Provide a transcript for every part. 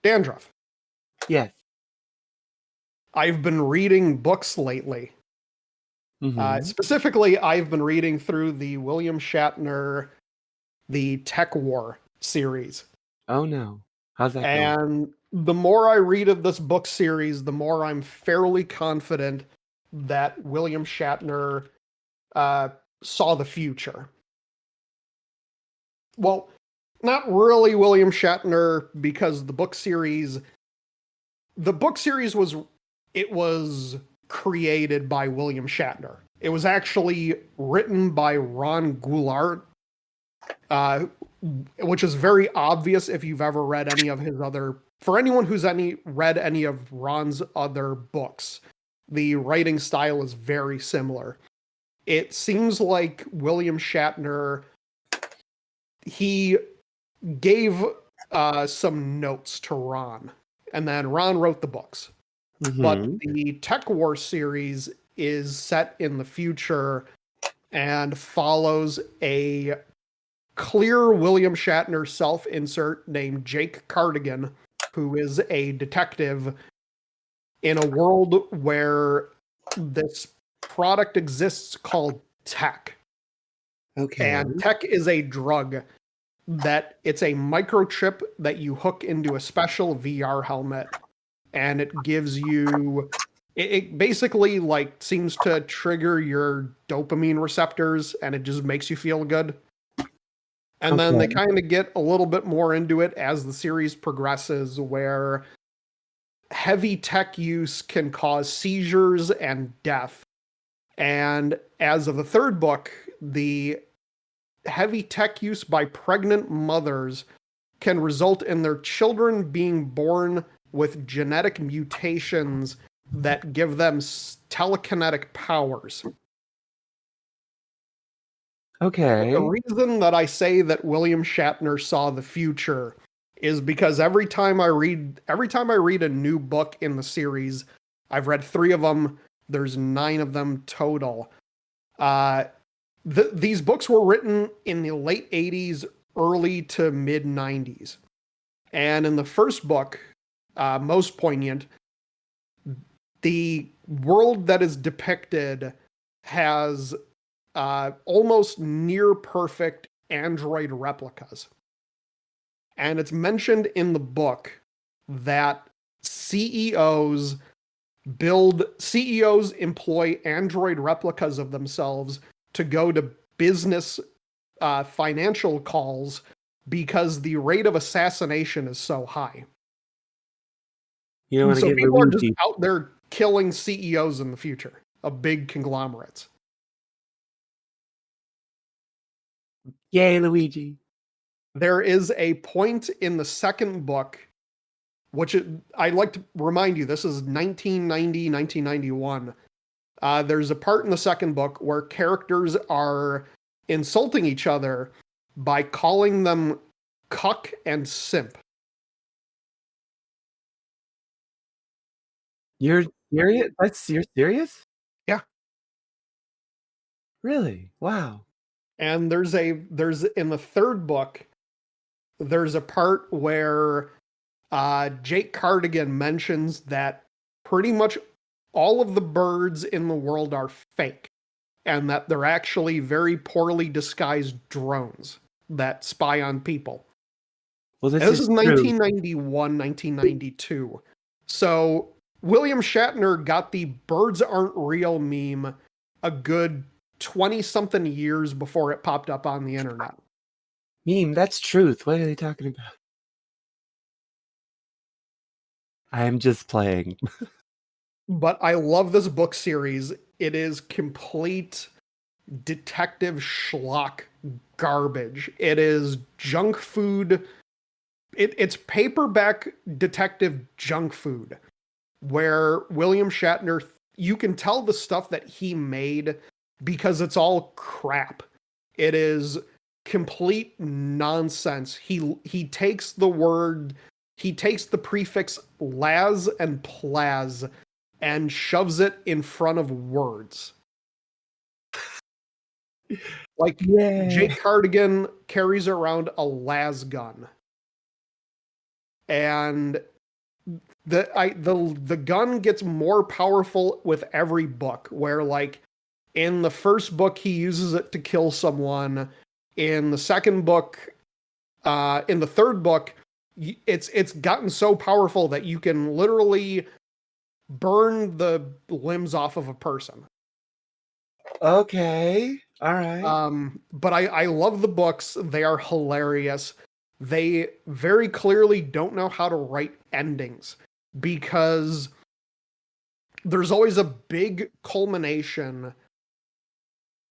Dandruff. Yes. I've been reading books lately. Specifically, I've been reading through the William Shatner, the Tech War series. Oh no. How's that going? And the more I read of this book series, the more I'm fairly confident that William Shatner saw the future. Well, not really William Shatner, because the book series was created by William Shatner. It was actually written by Ron Goulart, which is very obvious if you've ever read any of his other. For anyone who's read any of Ron's other books, the writing style is very similar. It seems like William Shatner, he gave some notes to Ron, and then Ron wrote the books. But the Tech War series is set in the future and follows a clear William Shatner self-insert named Jake Cardigan, who is a detective in a world where this product exists called tech. Okay. And tech is a drug that it's a microchip that you hook into a special VR helmet, and it gives you, it basically like seems to trigger your dopamine receptors, and it just makes you feel good. And then they kind of get a little bit more into it as the series progresses, where heavy tech use can cause seizures and death. And as of the third book, the heavy tech use by pregnant mothers can result in their children being born with genetic mutations that give them telekinetic powers. Okay. The reason that I say that William Shatner saw the future is because every time I read a new book in the series, I've read 3 of them. There's 9 of them total. These books were written in the late 80s, early to mid 90s. And in the first book, most poignant, the world that is depicted has almost near perfect android replicas. And it's mentioned in the book that CEOs employ android replicas of themselves to go to business financial calls because the rate of assassination is so high. You don't want to So give people are Luigi. just out there killing CEOs in the future of big conglomerates. Yay, Luigi. There is a point in the second book, which I'd like to remind you, this is 1990, 1991. There's a part in the second book where characters are insulting each other by calling them cuck and simp. You're serious? You're serious? Yeah. Really? Wow. And there's in the third book, there's a part where Jake Cardigan mentions that pretty much all of the birds in the world are fake, and that they're actually very poorly disguised drones that spy on people. Well, this This is is true. 1991, 1992. So William Shatner got the birds aren't real meme a good 20-something years before it popped up on the internet. Meme, that's truth. What are they talking about? I'm just playing. But I love this book series. It is complete detective schlock garbage. It is junk food. It's paperback detective junk food, where William Shatner, you can tell the stuff that he made because it's all crap. It is complete nonsense. He takes the prefix las and plaz and shoves it in front of words. Like, Yay. Jake Cardigan carries around a las gun. and the gun gets more powerful with every book, where like in the first book he uses it to kill someone, in the second book, in the third book it's gotten so powerful that you can literally burn the limbs off of a person. Okay. All right. But I love the books. They are hilarious. They very clearly don't know how to write endings, because there's always a big culmination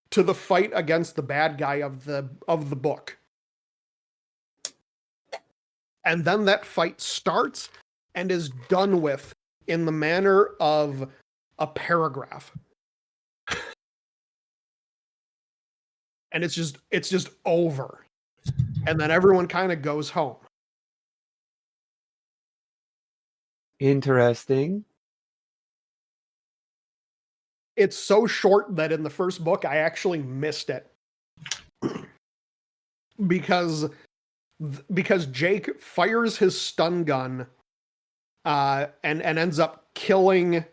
to the fight against the bad guy of the book. And then that fight starts and is done with in the manner of a paragraph. And it's just over. And then everyone kind of goes home. Interesting. It's so short that in the first book I actually missed it. because Jake fires his stun gun and ends up killing.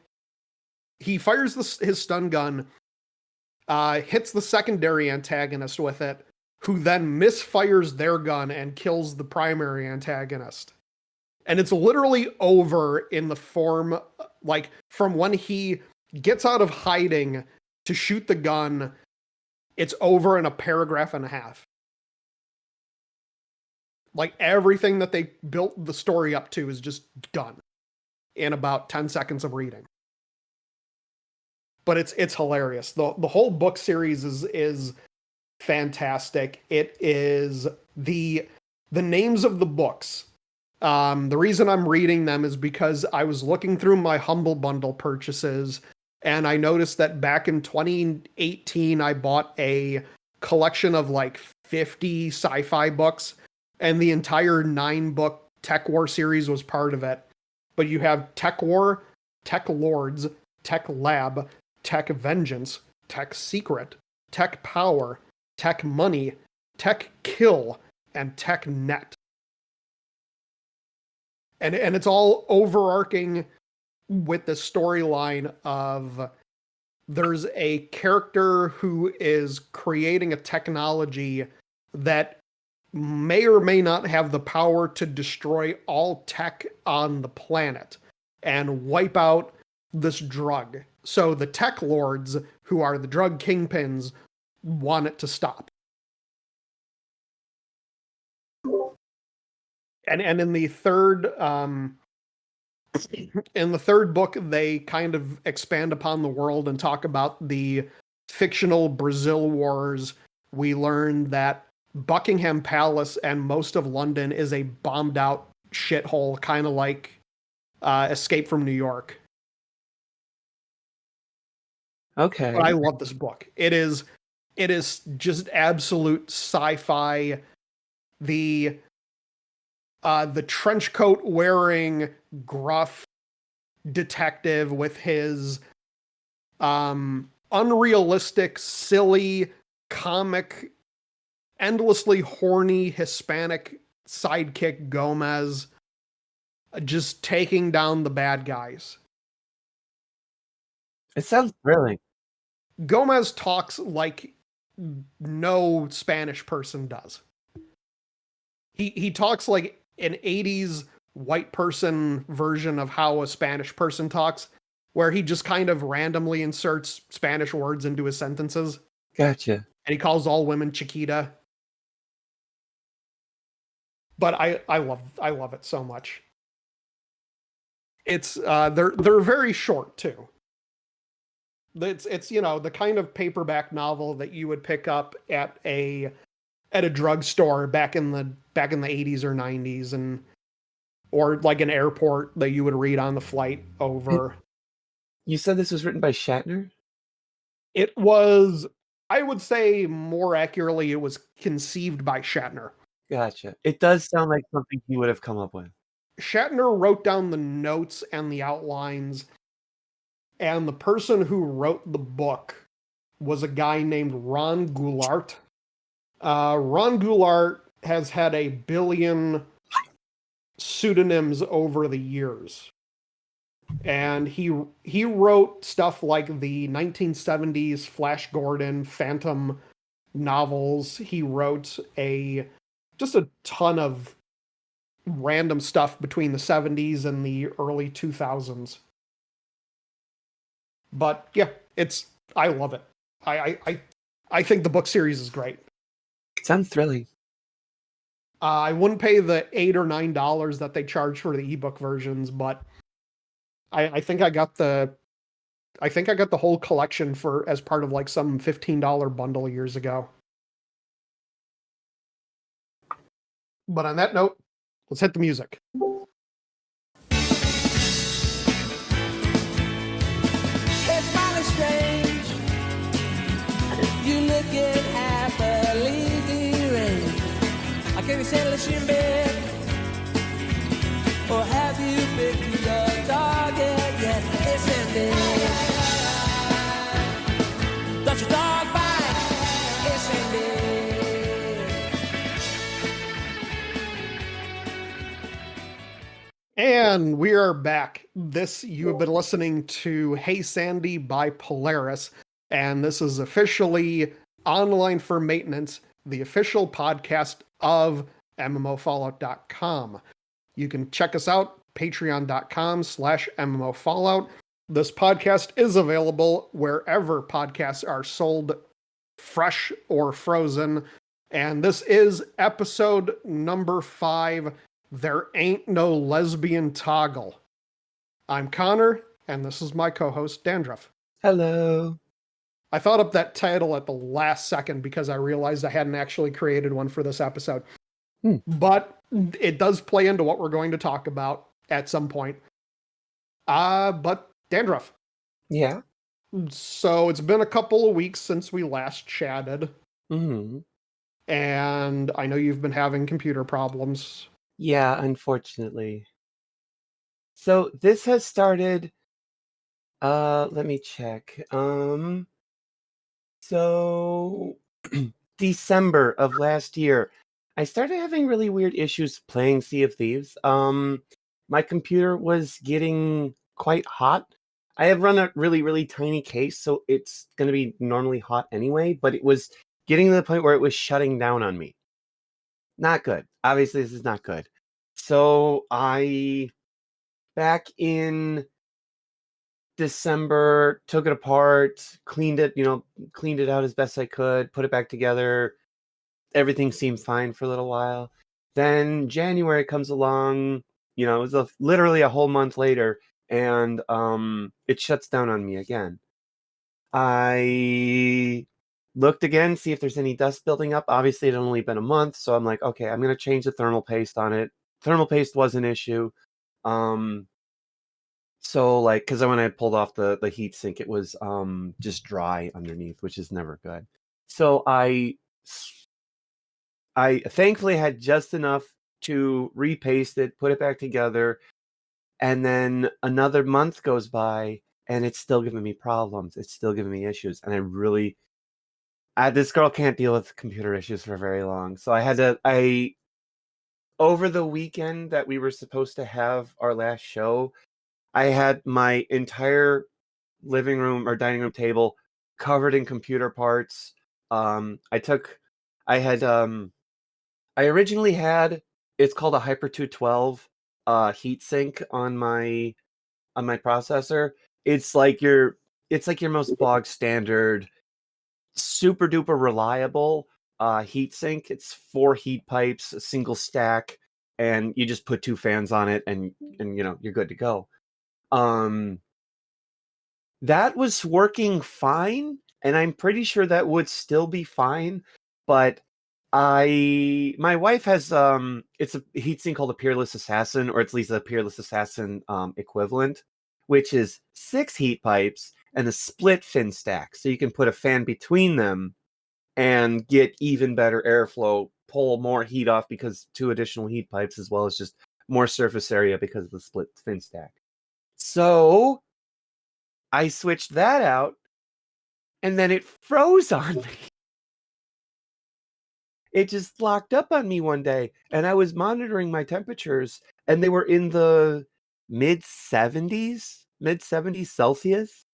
He fires his stun gun, hits the secondary antagonist with it, who then misfires their gun and kills the primary antagonist. And it's literally over in the form, like, from when he gets out of hiding to shoot the gun, it's over in a paragraph and a half. Like, everything that they built the story up to is just done in about 10 seconds of reading. But it's hilarious. The whole book series is fantastic. It is the names of the books. The reason I'm reading them is because I was looking through my Humble Bundle purchases, and I noticed that back in 2018 I bought a collection of like 50 sci-fi books, and the entire 9-book Tech War series was part of it. But you have Tech War, Tech Lords, Tech Lab, Tech Vengeance, Tech Secret, Tech Power, Tech Money, Tech Kill, and Tech Net. And it's all overarching with the storyline of there's a character who is creating a technology that may or may not have the power to destroy all tech on the planet and wipe out this drug. So the tech lords, who are the drug kingpins, want it to stop. And in the third book, they kind of expand upon the world and talk about the fictional Brazil Wars. We learn that Buckingham Palace and most of London is a bombed out shithole, kind of like Escape from New York. Okay. But I love this book. It is just absolute sci-fi. The trench coat wearing gruff detective with his unrealistic, silly, comic, endlessly horny Hispanic sidekick Gomez just taking down the bad guys. It sounds thrilling. Gomez talks like no Spanish person does. He talks like an 80s white person version of how a Spanish person talks, where he just kind of randomly inserts Spanish words into his sentences. Gotcha. And he calls all women Chiquita. But I love it so much. It's they're very short too. It's the kind of paperback novel that you would pick up at a drugstore back in the 80s or 90s, or like an airport that you would read on the flight over. You said this was written by Shatner? It was, I would say more accurately, it was conceived by Shatner. Gotcha. It does sound like something he would have come up with. Shatner wrote down the notes and the outlines, and the person who wrote the book was a guy named Ron Goulart. Ron Goulart has had a billion pseudonyms over the years. And he wrote stuff like the 1970s Flash Gordon Phantom novels. He wrote just a ton of random stuff between the 70s and the early 2000s. But yeah, I love it. I think the book series is great. Sounds thrilling. I wouldn't pay the $8 or $9 that they charge for the ebook versions, but I think I got the whole collection for as part of like some $15 bundle years ago. But on that note, let's hit the music. It's mighty strange. You looking happily deranged. I can't be settled in bed. Or have you picked your target yet? It's ended. Don't you dog bite? It's ended. And we are back. You have been listening to Hey Sandy by Polaris, and this is officially Online for Maintenance, the official podcast of MMOFallout.com. You can check us out, patreon.com/MMOFallout. This podcast is available wherever podcasts are sold, fresh or frozen. And this is episode number 5, There Ain't No Lesbian Toggle. I'm Connor, and this is my co-host, Dandruff. Hello. I thought up that title at the last second because I realized I hadn't actually created one for this episode. But it does play into what we're going to talk about at some point. But Dandruff. Yeah. So it's been a couple of weeks since we last chatted. Mm-hmm. And I know you've been having computer problems. Yeah, unfortunately. So this has started, let me check. So December of last year, I started having really weird issues playing Sea of Thieves. My computer was getting quite hot. I have run a really, really tiny case, so it's going to be normally hot anyway, but it was getting to the point where it was shutting down on me. Not good. Obviously, this is not good. So back in December, took it apart, cleaned it out as best I could, put it back together. Everything seemed fine for a little while. Then January comes along, it was literally a whole month later, and it shuts down on me again. I looked again, see if there's any dust building up. Obviously, it had only been a month, so I'm like, okay, I'm going to change the thermal paste on it. Thermal paste was an issue. So because when I pulled off the heat sink, it was just dry underneath, which is never good. So I thankfully had just enough to repaste it, put it back together, and then another month goes by, and it's still giving me problems. It's still giving me issues, and this girl can't deal with computer issues for very long. So over the weekend that we were supposed to have our last show, I had my entire living room or dining room table covered in computer parts. I originally had, it's called a Hyper 212 heatsink on my processor. It's like your most bog standard, super duper reliable heatsink. It's 4 heat pipes, a single stack, and you just put 2 fans on it, and you're good to go. That was working fine, and I'm pretty sure that would still be fine, but my wife has it's a heatsink called a Peerless Assassin, or at least a Peerless Assassin equivalent, which is 6 heat pipes and a split fin stack, so you can put a fan between them and get even better airflow, pull more heat off because 2 additional heat pipes, as well as just more surface area because of the split fin stack. So I switched that out, and then it froze on me. It just locked up on me one day, and I was monitoring my temperatures, and they were in the mid 70s Celsius.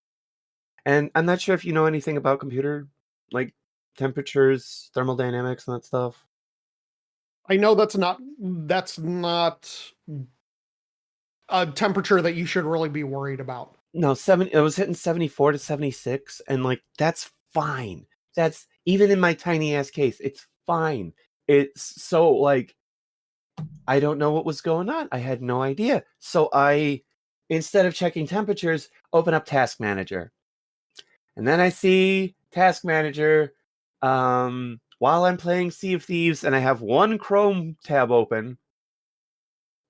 And I'm not sure if you know anything about computer, like temperatures, thermodynamics, and that stuff. I know that's not a temperature that you should really be worried about. No, it was hitting 74 to 76, and like that's fine. That's even in my tiny ass case, it's fine. It's so like I don't know what was going on. I had no idea. So I, instead of checking temperatures, open up Task Manager. And then I see Task Manager while I'm playing Sea of Thieves, and I have one Chrome tab open.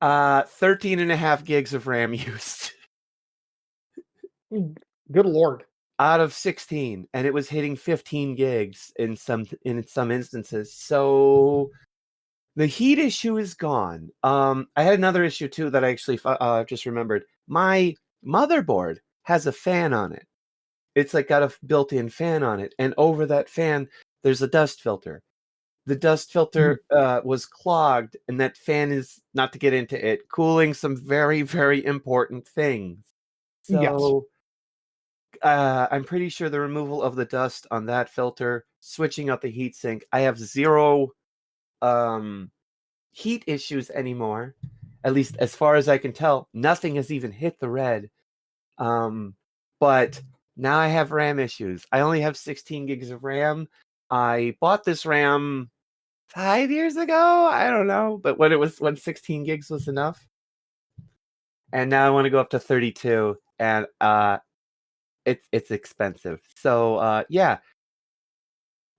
13.5 gigs of RAM used. Good Lord. Out of 16, and it was hitting 15 gigs in some instances. So the heat issue is gone. I had another issue too that I actually just remembered. My motherboard has a fan on it. It's like got a built-in fan on it, and over that fan there's a dust filter. The dust filter was clogged, and that fan is, not to get into it, cooling some very, very important things. So I'm pretty sure the removal of the dust on that filter, switching out the heatsink, I have zero heat issues anymore. At least as far as I can tell, nothing has even hit the red. But now I have RAM issues. I only have 16 gigs of RAM. I bought this RAM 5 years ago. I don't know, but when 16 gigs was enough. And now I want to go up to 32, and it's expensive. So yeah,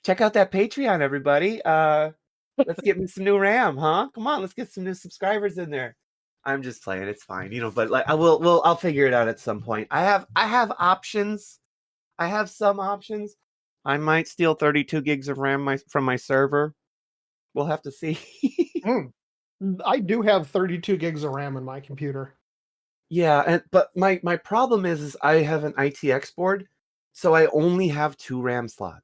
check out that Patreon, everybody. Let's get me some new RAM, huh? Come on, let's get some new subscribers in there. I'm just playing, it's fine, but like I'll figure it out at some point. I have options. I have some options. I might steal 32 gigs of RAM from my server. We'll have to see. I do have 32 gigs of RAM in my computer. Yeah, but my problem is I have an ITX board, so I only have 2 RAM slots.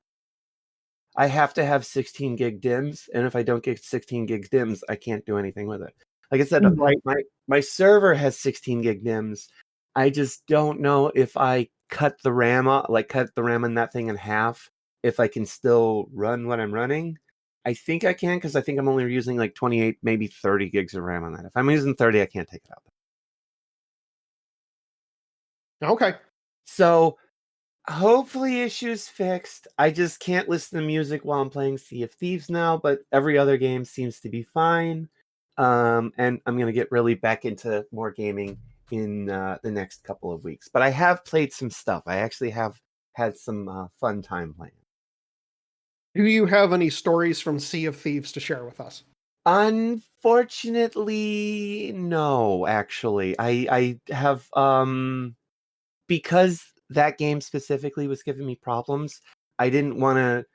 I have to have 16 gig DIMMs, and if I don't get 16 gig DIMMs, I can't do anything with it. Like I said, Right. my server has 16 gig DIMMs. I just don't know if I cut the RAM in that thing in half, if I can still run what I'm running. I think I can, because I think I'm only using like 28, maybe 30 gigs of RAM on that. If I'm using 30, I can't take it out. Okay. So hopefully issues fixed. I just can't listen to music while I'm playing Sea of Thieves now, but every other game seems to be fine. And I'm going to get really back into more gaming in the next couple of weeks. But I have played some stuff. I actually have had some fun time playing. Do you have any stories from Sea of Thieves to share with us? Unfortunately, no, actually. I have because that game specifically was giving me problems, I didn't want to.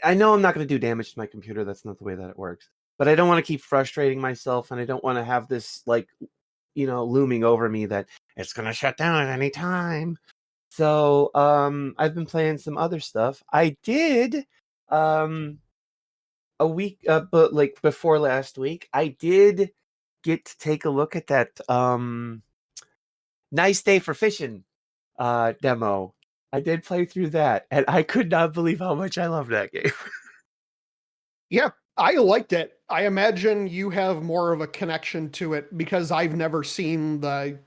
I know I'm not going to do damage to my computer. That's not the way that it works. But I don't want to keep frustrating myself, and I don't want to have this looming over me that it's going to shut down at any time. So I've been playing some other stuff. I did a week, but like before last week, I did get to take a look at that Nice Day for Fishing demo. I did play through that, and I could not believe how much I loved that game. Yeah, I liked it. I imagine you have more of a connection to it because I've never seen the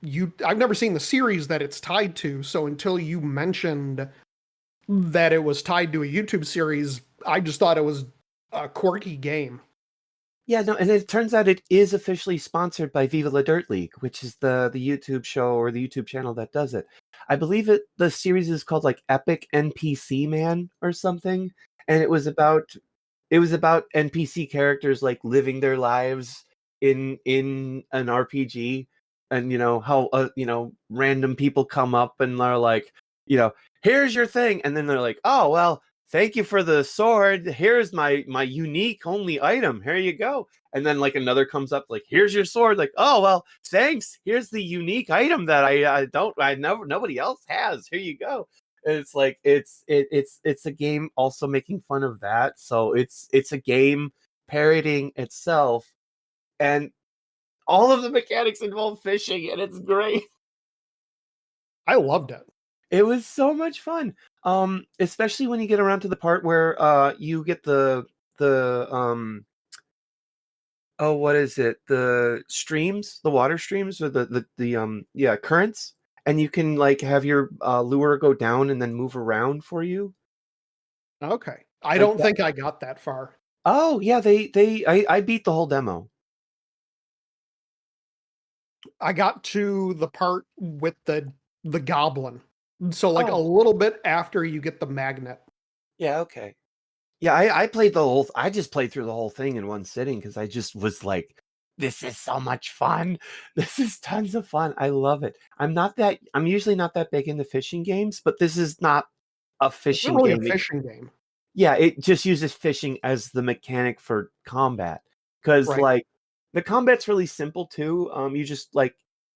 series that it's tied to. So until you mentioned that it was tied to a YouTube series, I just thought it was a quirky game. Yeah, no, and it turns out it is officially sponsored by Viva La Dirt League, which is the YouTube show or the YouTube channel that does it. I believe the series is called like Epic NPC Man or something, and it was about NPC characters like living their lives in an RPG, and how random people come up and they're like, here's your thing, and then they're like, oh well, thank you for the sword. Here's my unique only item. Here you go. And then like another comes up like, here's your sword. Like, oh well, thanks. Here's the unique item that nobody else has. Here you go. And it's like it's a game also making fun of that. So it's a game parodying itself. And All of the mechanics involve fishing, and it's great. I loved it. It was so much fun. Especially when you get around to the part where you get the oh, what is it? The streams, the water streams, or the currents, and you can like have your lure go down and then move around for you. Okay. I Like don't that. think I got that far. Oh yeah, I beat the whole demo. I got to the part with the goblin. So like a Oh little bit after you get the magnet. yeah, okay. Yeah, I played the whole. I just played through the whole thing in one sitting because I just was like, "This is so much fun! This is tons of fun! I love it." I'm usually not that big into fishing games, but this is not a It's not fishing really a game. fishing game. Yeah, it just uses fishing as the mechanic for combat. Because Right. like the combat's really simple too. You just like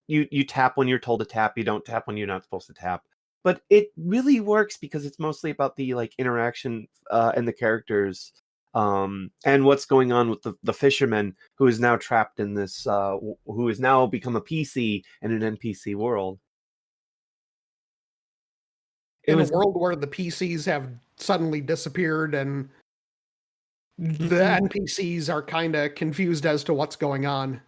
you tap when you're told to tap. You don't tap when you're not supposed to tap. But it really works because it's mostly about the like interaction and the characters, and what's going on with the fisherman who is now trapped in this, who has now become a PC in an NPC world. It In a was. world where the PCs have suddenly disappeared and the Mhm. NPCs are kind of confused as to what's going on.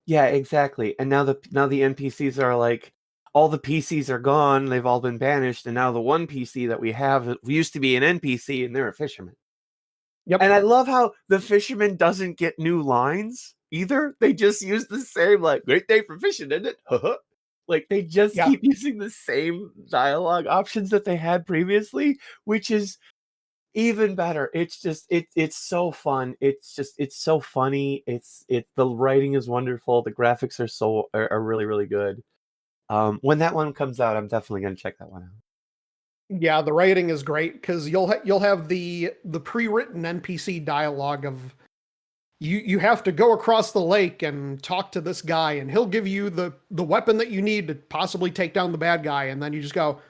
Yeah, exactly. And now the NPCs are like all the PCs are gone, they've all been banished, and now the one PC that we have used to be an NPC and they're a fisherman. Yep. And I love how the fisherman doesn't get new lines either. They just use the same like great day for fishing, isn't it? Like they just Yeah. keep using the same dialogue options that they had previously, which is even better. It's just it's so fun. It's so funny. The writing is wonderful. The graphics are really really good. When that one comes out, I'm definitely gonna check that one out. Yeah, the writing is great because you'll have the pre-written NPC dialogue of you have to go across the lake and talk to this guy and he'll give you the weapon that you need to possibly take down the bad guy, and then you just go,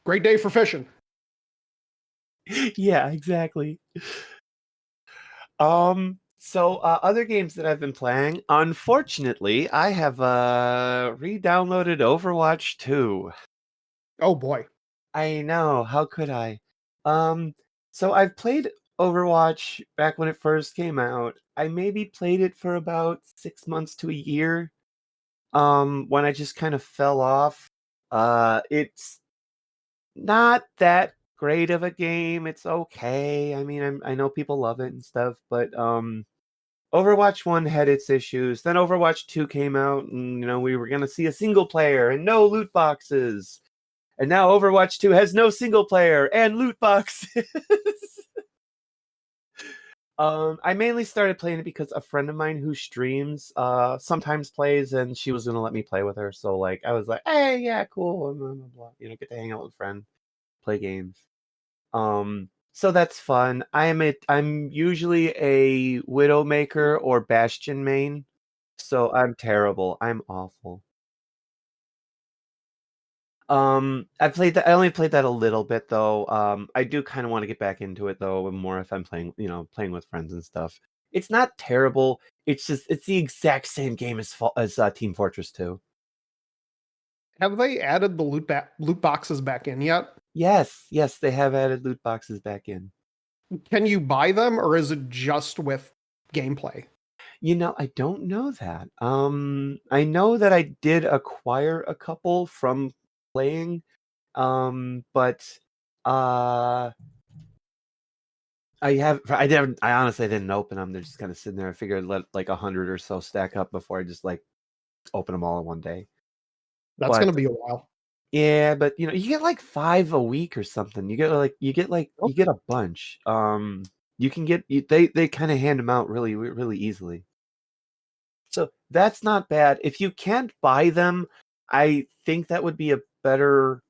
great day for fishing. Yeah, exactly. So other games that I've been playing, unfortunately, I have re-downloaded Overwatch 2. Oh boy. I know, how could I? Um, so I've played Overwatch back when it first came out. I maybe played it for about 6 months to a year. When I just kind of fell off. It's not that great of a game. It's okay. I mean, I know people love it and stuff, but Overwatch 1 had its issues. Then Overwatch 2 came out, and we were gonna see a single player and no loot boxes. And now Overwatch 2 has no single player and loot boxes. I mainly started playing it because a friend of mine who streams sometimes plays, and she was gonna let me play with her. So like I was like, hey, yeah, cool, and blah, blah, blah. Get to hang out with a friend, play games. So that's fun. I'm usually a Widowmaker or Bastion main, so I'm terrible. I'm awful. I only played that a little bit though. I do kind of want to get back into it though, more if I'm playing, playing with friends and stuff. It's not terrible. It's the exact same game as Team Fortress 2. Have they added the loot boxes back in yet? Yes, they have added loot boxes back in. Can you buy them or is it just with gameplay? I don't know that. I know that I did acquire a couple from playing, but uh, I honestly didn't open them. They're just kind of sitting there. I figured I'd let like 100 or so stack up before I just like open them all in one day. That's going But to be a while. yeah, but you get like 5 a week or something. You get a bunch. You can they kind of hand them out really really easily. So that's not bad. If you can't buy them, I think that would be a better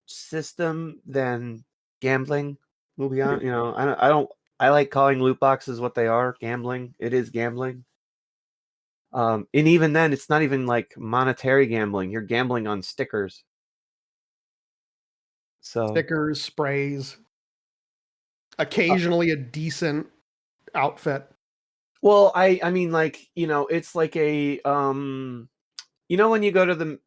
system than gambling. We'll be honest, I like calling loot boxes what they are, gambling. It is gambling. And even then, it's not even like monetary gambling. You're gambling on stickers. So Stickers, sprays, uh, occasionally a decent outfit. Well, I mean, like, it's like a when you go to the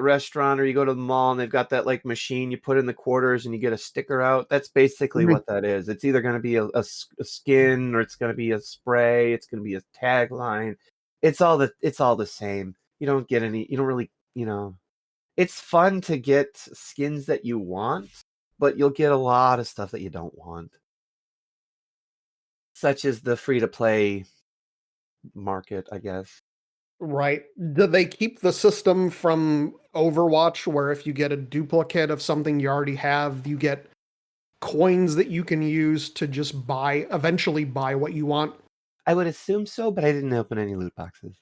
restaurant or you go to the mall and they've got that like machine, you put in the quarters and you get a sticker out. That's basically Mhm. what that is. It's either going to be a skin, or it's going to be a spray. It's going to be a tagline. It's all the same. You don't get any. You don't really. It's fun to get skins that you want, but you'll get a lot of stuff that you don't want, such as the free to play market, I guess. Right. Do they keep the system from Overwatch where if you get a duplicate of something you already have, you get coins that you can use to just eventually buy what you want? I would assume so, but I didn't open any loot boxes.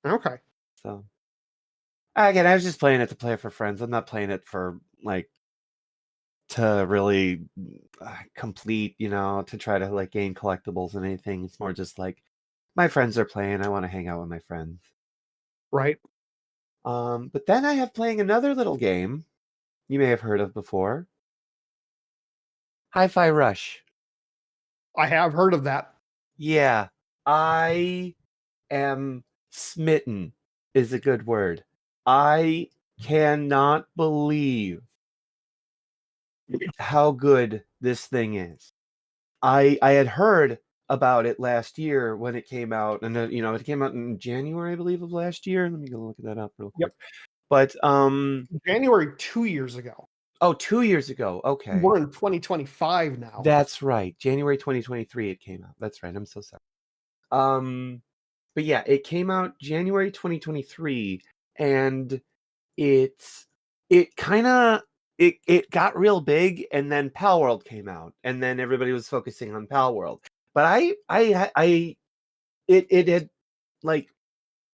Okay. So again, I was just playing it to play it for friends. I'm not playing it for like to really complete, to try to like gain collectibles and anything. It's more just like my friends are playing. I want to hang out with my friends. Right. But then I have playing another little game you may have heard of before. Hi-Fi Rush. I have heard of that. Yeah, I am smitten is a good word. I cannot believe how good this thing is. I had heard about it last year when it came out, and it came out in January, I believe, of last year. Let me go look that up real quick. Yep. But January 2 years ago. 2 years ago. Okay. We're in 2025 now. That's right. January 2023 it came out. That's right. I'm so sorry. But yeah, it came out January 2023, and it kind of it got real big, and then Palworld came out, and then everybody was focusing on Palworld. But it had like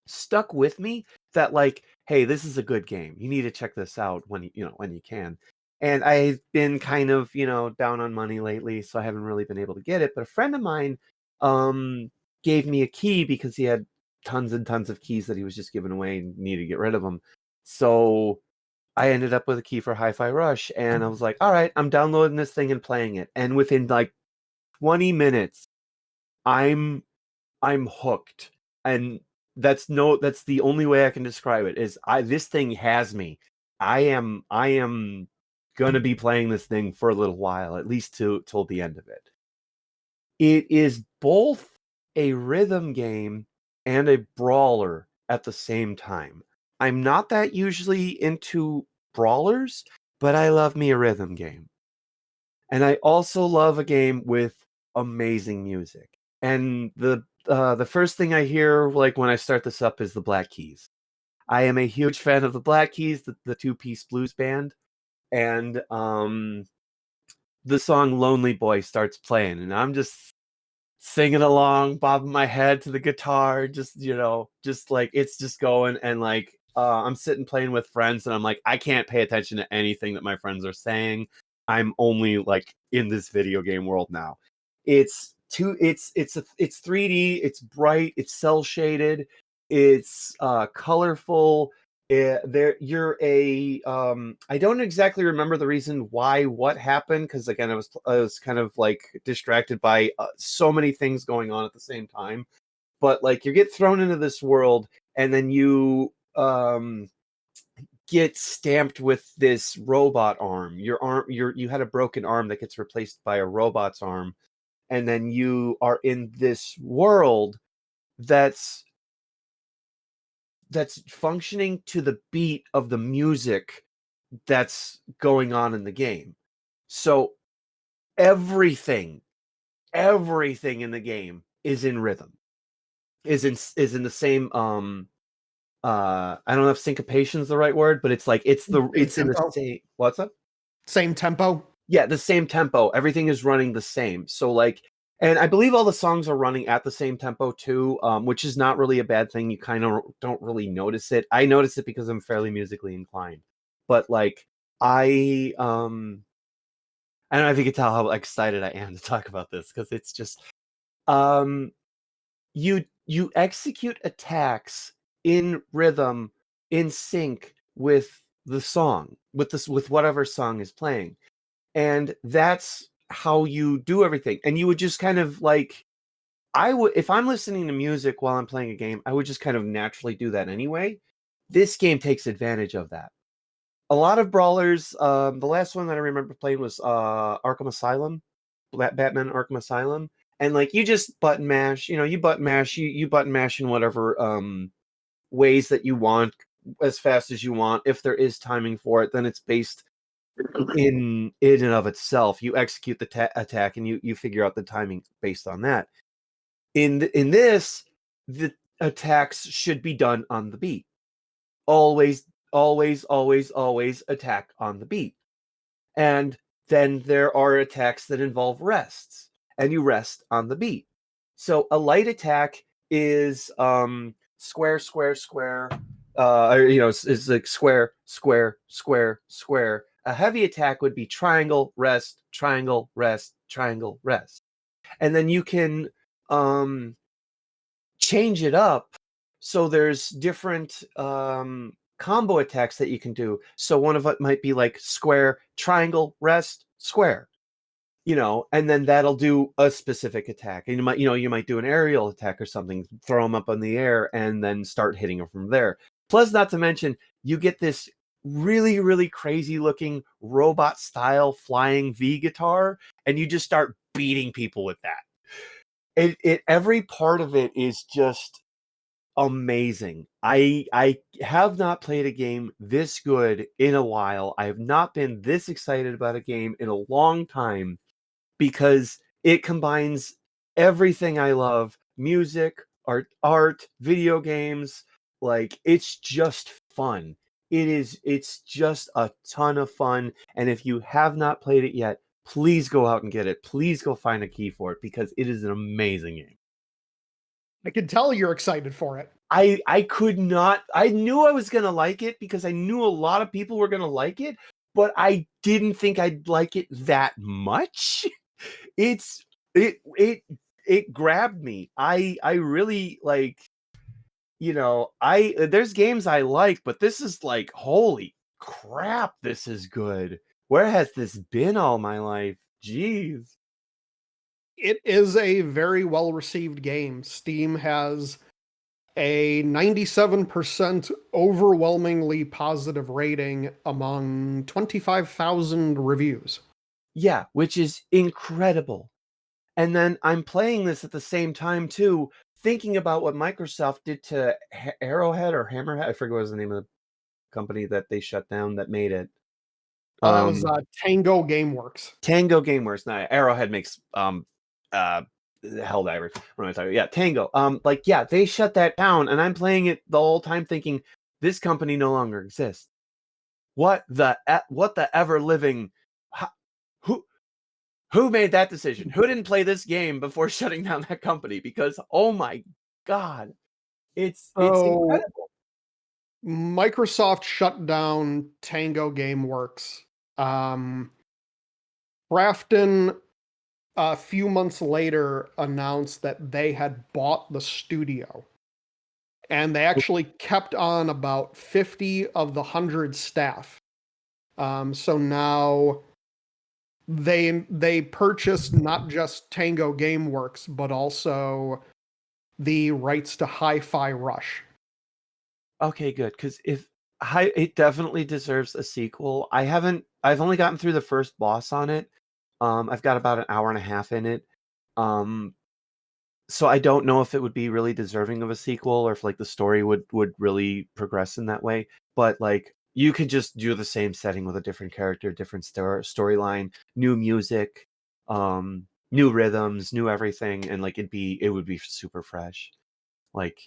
stuck with me that like, hey, this is a good game. You need to check this out when you can. And I've been kind of, down on money lately, so I haven't really been able to get it. But a friend of mine gave me a key because he had tons and tons of keys that he was just giving away and needed to get rid of them. So I ended up with a key for Hi-Fi Rush, and I was like, all right, I'm downloading this thing and playing it. And within like 20 minutes, I'm hooked. And that's the only way I can describe it is this thing has me. I am gonna be playing this thing for a little while, at least till the end of it. It is both a rhythm game and a brawler at the same time. I'm not that usually into brawlers, but I love me a rhythm game. And I also love a game with amazing music. And the first thing I hear like when I start this up is the Black Keys. I am a huge fan of the Black Keys, the two-piece blues band, and the song Lonely Boy starts playing, and I'm just singing along, bobbing my head to the guitar, just like it's just going, and like I'm sitting playing with friends, and I'm like, I can't pay attention to anything that my friends are saying. I'm only like in this video game world now. It's 3D, it's bright, it's cell shaded, it's colorful. You're a I don't exactly remember the reason why what happened, because again I was kind of like distracted by so many things going on at the same time. But like you get thrown into this world, and then you get stamped with this robot arm. You had a broken arm that gets replaced by a robot's arm, and then you are in this world that's functioning to the beat of the music that's going on in the game. So everything in the game is in rhythm, is in the same I don't know if syncopation is the right word, but it's like it's in the same, what's up? Same tempo? Yeah, the same tempo. Everything is running the same. So like, and I believe all the songs are running at the same tempo too, which is not really a bad thing. You kind of don't really notice it. I notice it because I'm fairly musically inclined. But like, I don't know if you can tell how excited I am to talk about this, because it's just you execute attacks in rhythm, in sync with the song, with whatever song is playing. And that's how you do everything. And you would just kind of like I would, if I'm listening to music while I'm playing a game, I would just kind of naturally do that anyway. This game takes advantage of that. A lot of brawlers, the last one that I remember playing was Arkham Asylum, Batman Arkham Asylum, and like you just button mash, you button mash, you button mash in whatever ways that you want, as fast as you want. If there is timing for it, then it's based in and of itself. You execute the attack and you figure out the timing based on that. In this, the attacks should be done on the beat. Always, always, always, always attack on the beat. And then there are attacks that involve rests, and you rest on the beat. So a light attack is square, square, square. It's like square, square, square, square. A heavy attack would be triangle, rest, triangle, rest, triangle, rest. And then you can change it up so there's different combo attacks that you can do. So one of it might be like square, triangle, rest, square, and then that'll do a specific attack. And you might do an aerial attack or something, throw them up in the air and then start hitting them from there. Plus, not to mention, you get this really, really crazy looking robot style flying V guitar, and you just start beating people with that. Every part of it is just amazing. I have not played a game this good in a while. I have not been this excited about a game in a long time, because it combines everything I love: music, art, video games. Like, it's just fun. It's just a ton of fun. And if you have not played it yet, please go out and get it. Please go find a key for it, because it is an amazing game. I can tell you're excited for it. I could not. I knew I was going to like it because I knew a lot of people were going to like it, but I didn't think I'd like it that much. It grabbed me. I really like, there's games I like, but this is like, holy crap, this is good. Where has this been all my life? Jeez. It is a very well-received game. Steam has a 97% overwhelmingly positive rating among 25,000 reviews. Yeah, which is incredible. And then I'm playing this at the same time too, thinking about what Microsoft did to Arrowhead or Hammerhead. I forget what was the name of the company that they shut down that made it. That was Tango Gameworks. Tango Gameworks. No, Arrowhead makes Helldivers. What am I talking about? Yeah, Tango. They shut that down, and I'm playing it the whole time thinking this company no longer exists. What the ever living? Who made that decision? Who didn't play this game before shutting down that company? Because oh my god, it's incredible. Microsoft shut down Tango Gameworks. Grafton, a few months later, announced that they had bought the studio. And they actually kept on about 50 of the 100 staff. So now they purchased not just Tango Gameworks, but also the rights to Hi-Fi Rush. Okay, good. Because it definitely deserves a sequel. I've only gotten through the first boss on it. I've got about an hour and a half in it. So I don't know if it would be really deserving of a sequel, or if like the story would really progress in that way. But like, you could just do the same setting with a different character, different storyline, new music, new rhythms, new everything, and like it would be super fresh. Like,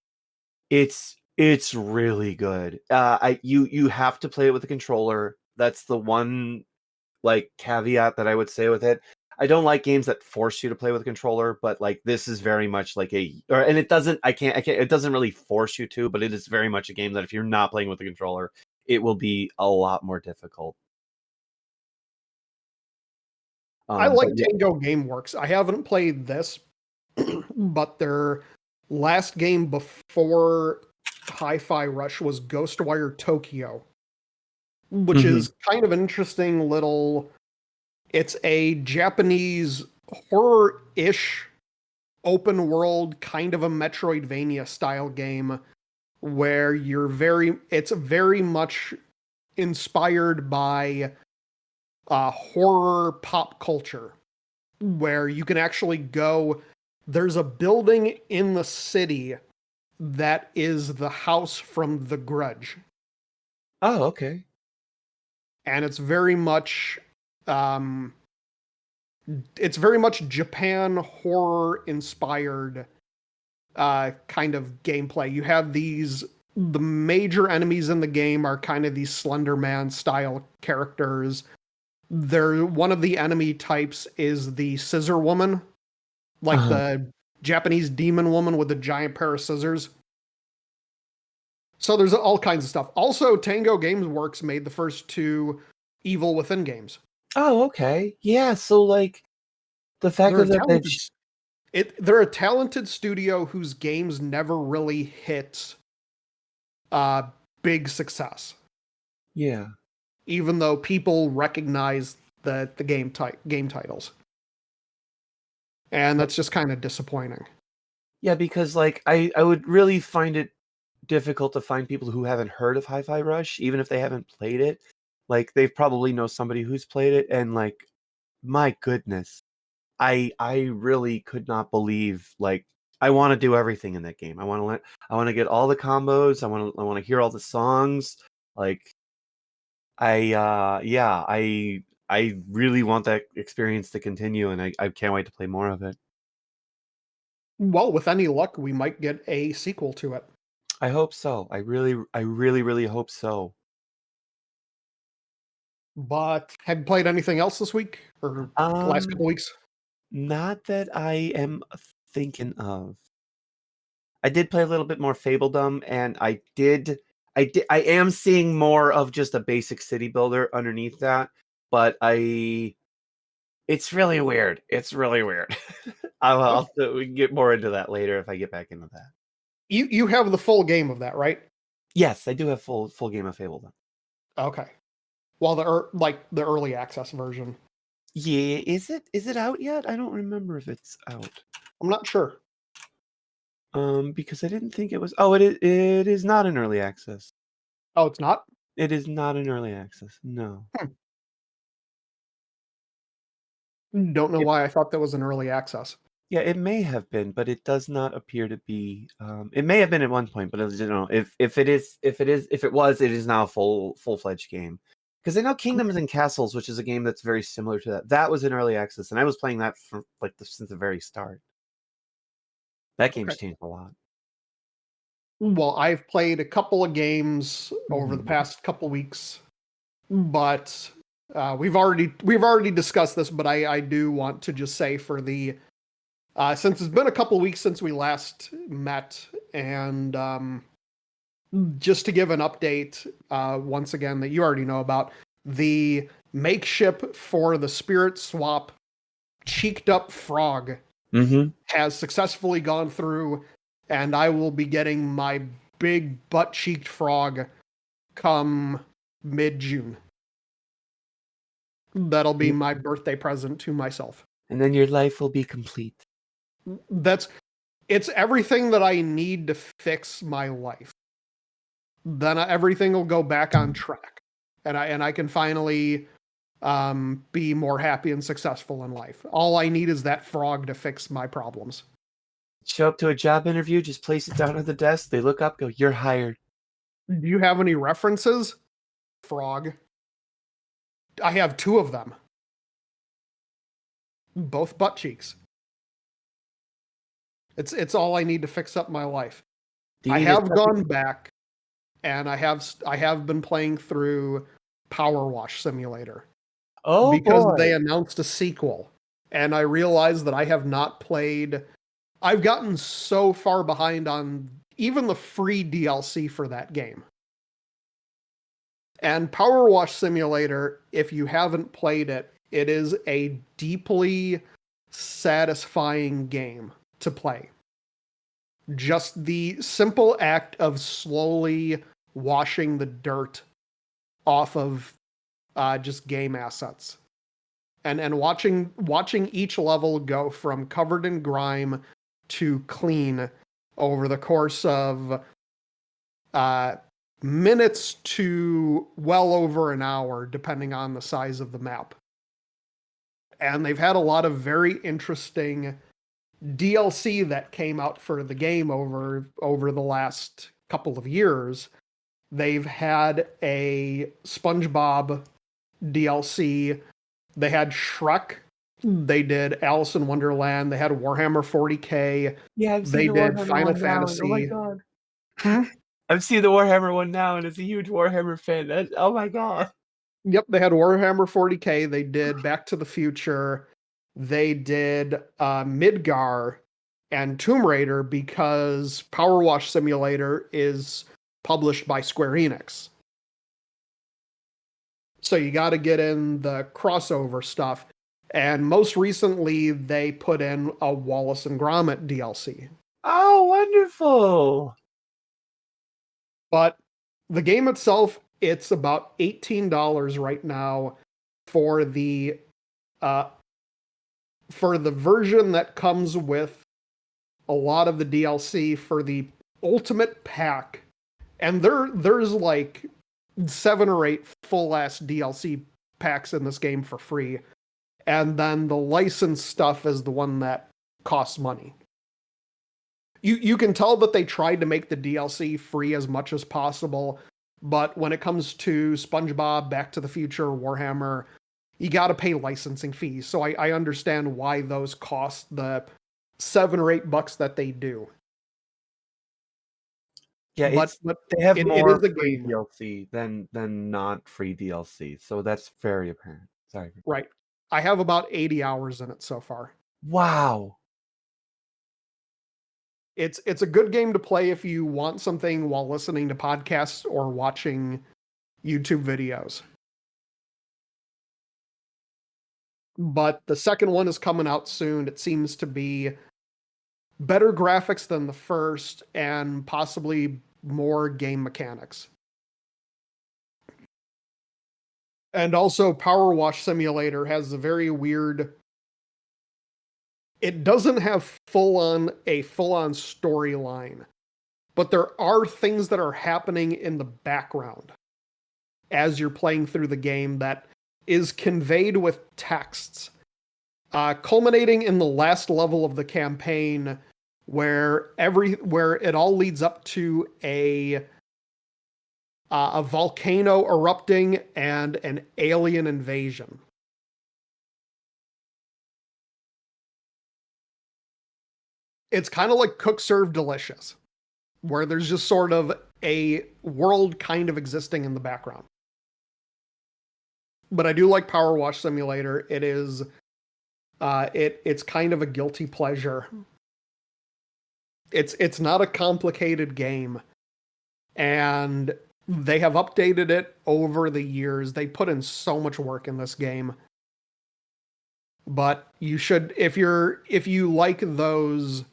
it's really good. You have to play it with a controller. That's the one like caveat that I would say with it. I don't like games that force you to play with a controller, but like this is very much like it doesn't really force you to, but it is very much a game that if you're not playing with a controller, it will be a lot more difficult. I like Tango Gameworks. I haven't played this, but their last game before Hi-Fi Rush was Ghostwire Tokyo, which is kind of an interesting little... It's a Japanese horror-ish open world, kind of a Metroidvania style game where it's very much inspired by horror pop culture, where you can actually go. There's a building in the city that is the house from The Grudge. Oh, okay. And it's very much Japan horror inspired kind of gameplay. You have the major enemies in the game are kind of these Slender Man style characters. One of the enemy types is the Scissor Woman, like the Japanese demon woman with a giant pair of scissors. So there's all kinds of stuff. Also, Tango Games Works made the first 2 Evil Within games. Oh, okay. Yeah, so like the fact that they're a talented studio whose games never really hit big success. Yeah. Even though people recognize the game titles. And that's just kind of disappointing. Yeah, because like I would really find it difficult to find people who haven't heard of Hi-Fi Rush, even if they haven't played it. Like they probably know somebody who's played it, and like, my goodness, I really could not believe, like, I want to do everything in that game. I want to get all the combos. I want to hear all the songs. Like, I really want that experience to continue, and I can't wait to play more of it. Well, with any luck, we might get a sequel to it. I hope so. I really hope so. But have you played anything else this week or the last couple weeks? Not that I am thinking of. I did play a little bit more Fabledom, and I am seeing more of just a basic city builder underneath that, but it's really weird. It's really weird. We can get more into that later if I get back into that. You have the full game of that, right? Yes, I do have full game of Fabledom. Okay. Well, the early access version. Yeah, is it out yet? I don't remember if it's out. I'm not sure. Because I didn't think it was. Oh, it is not in early access. Oh, it's not? It is not in early access. No. Don't know why I thought that was an early access. Yeah, it may have been, but it does not appear to be. It may have been at one point, but if it was, it is now a full-fledged game. Because I know Kingdoms and Castles, which is a game that's very similar to that. That was in early access, and I was playing that for since the very start. That game's changed a lot. Well, I've played a couple of games over the past couple weeks, but we've already discussed this. But I do want to just say for the since it's been a couple weeks since we last met, and just to give an update once again that you already know about, the makeship for the Spirit Swap cheeked up frog has successfully gone through, and I will be getting my big butt-cheeked frog come mid-June. That'll be my birthday present to myself. And then your life will be complete. It's everything that I need to fix my life. Then everything will go back on track, and I can finally be more happy and successful in life. All I need is that frog to fix my problems. Show up to a job interview, just place it down at the desk. They look up, go, "You're hired." Do you have any references? Frog. I have 2 of them. Both butt cheeks. It's all I need to fix up my life. I have gone back, and I have been playing through Powerwash Simulator. Oh, because boy. they announced a sequel, and I realized that I have not played. I've gotten so far behind on even the free DLC for that game. And Powerwash Simulator, if you haven't played it, it is a deeply satisfying game to play. Just the simple act of slowly washing the dirt off of just game assets, and watching each level go from covered in grime to clean over the course of minutes to well over an hour, depending on the size of the map. And they've had a lot of very interesting DLC that came out for the game over the last couple of years. They've had a SpongeBob DLC. They had Shrek. They did Alice in Wonderland. They had Warhammer 40K. Yeah, I've They seen the did Warhammer Final one now, and oh my Fantasy. god. Hmm? I've seen the Warhammer one now, and it's a huge Warhammer fan. Oh my god. Yep, they had Warhammer 40K. They did Back to the Future. They did Midgar and Tomb Raider because Powerwash Simulator is published by Square Enix. So you got to get in the crossover stuff. And most recently, they put in a Wallace and Gromit DLC. Oh, wonderful. But the game itself, it's about $18 right now for the version that comes with a lot of the DLC for the Ultimate Pack. And there's like 7 or 8 full-ass DLC packs in this game for free. And then the licensed stuff is the one that costs money. You can tell that they tried to make the DLC free as much as possible, but when it comes to SpongeBob, Back to the Future, Warhammer, you got to pay licensing fees. So I understand why those cost the $7 or $8 that they do. Yeah, but they have more it is a free game. DLC than not free DLC, so that's very apparent. Sorry. Right. I have about 80 hours in it so far. Wow. It's a good game to play if you want something while listening to podcasts or watching YouTube videos. But the second one is coming out soon. It seems to be better graphics than the first and possibly more game mechanics. And also Powerwash Simulator has a very weird... It doesn't have a full-on storyline, but there are things that are happening in the background as you're playing through the game that is conveyed with texts, culminating in the last level of the campaign where it all leads up to a volcano erupting and an alien invasion. It's kind of like Cook Serve Delicious, where there's just sort of a world kind of existing in the background. But I do like Powerwash Simulator. It is, it's kind of a guilty pleasure. It's not a complicated game, and they have updated it over the years. They put in so much work in this game. But you should, if you like those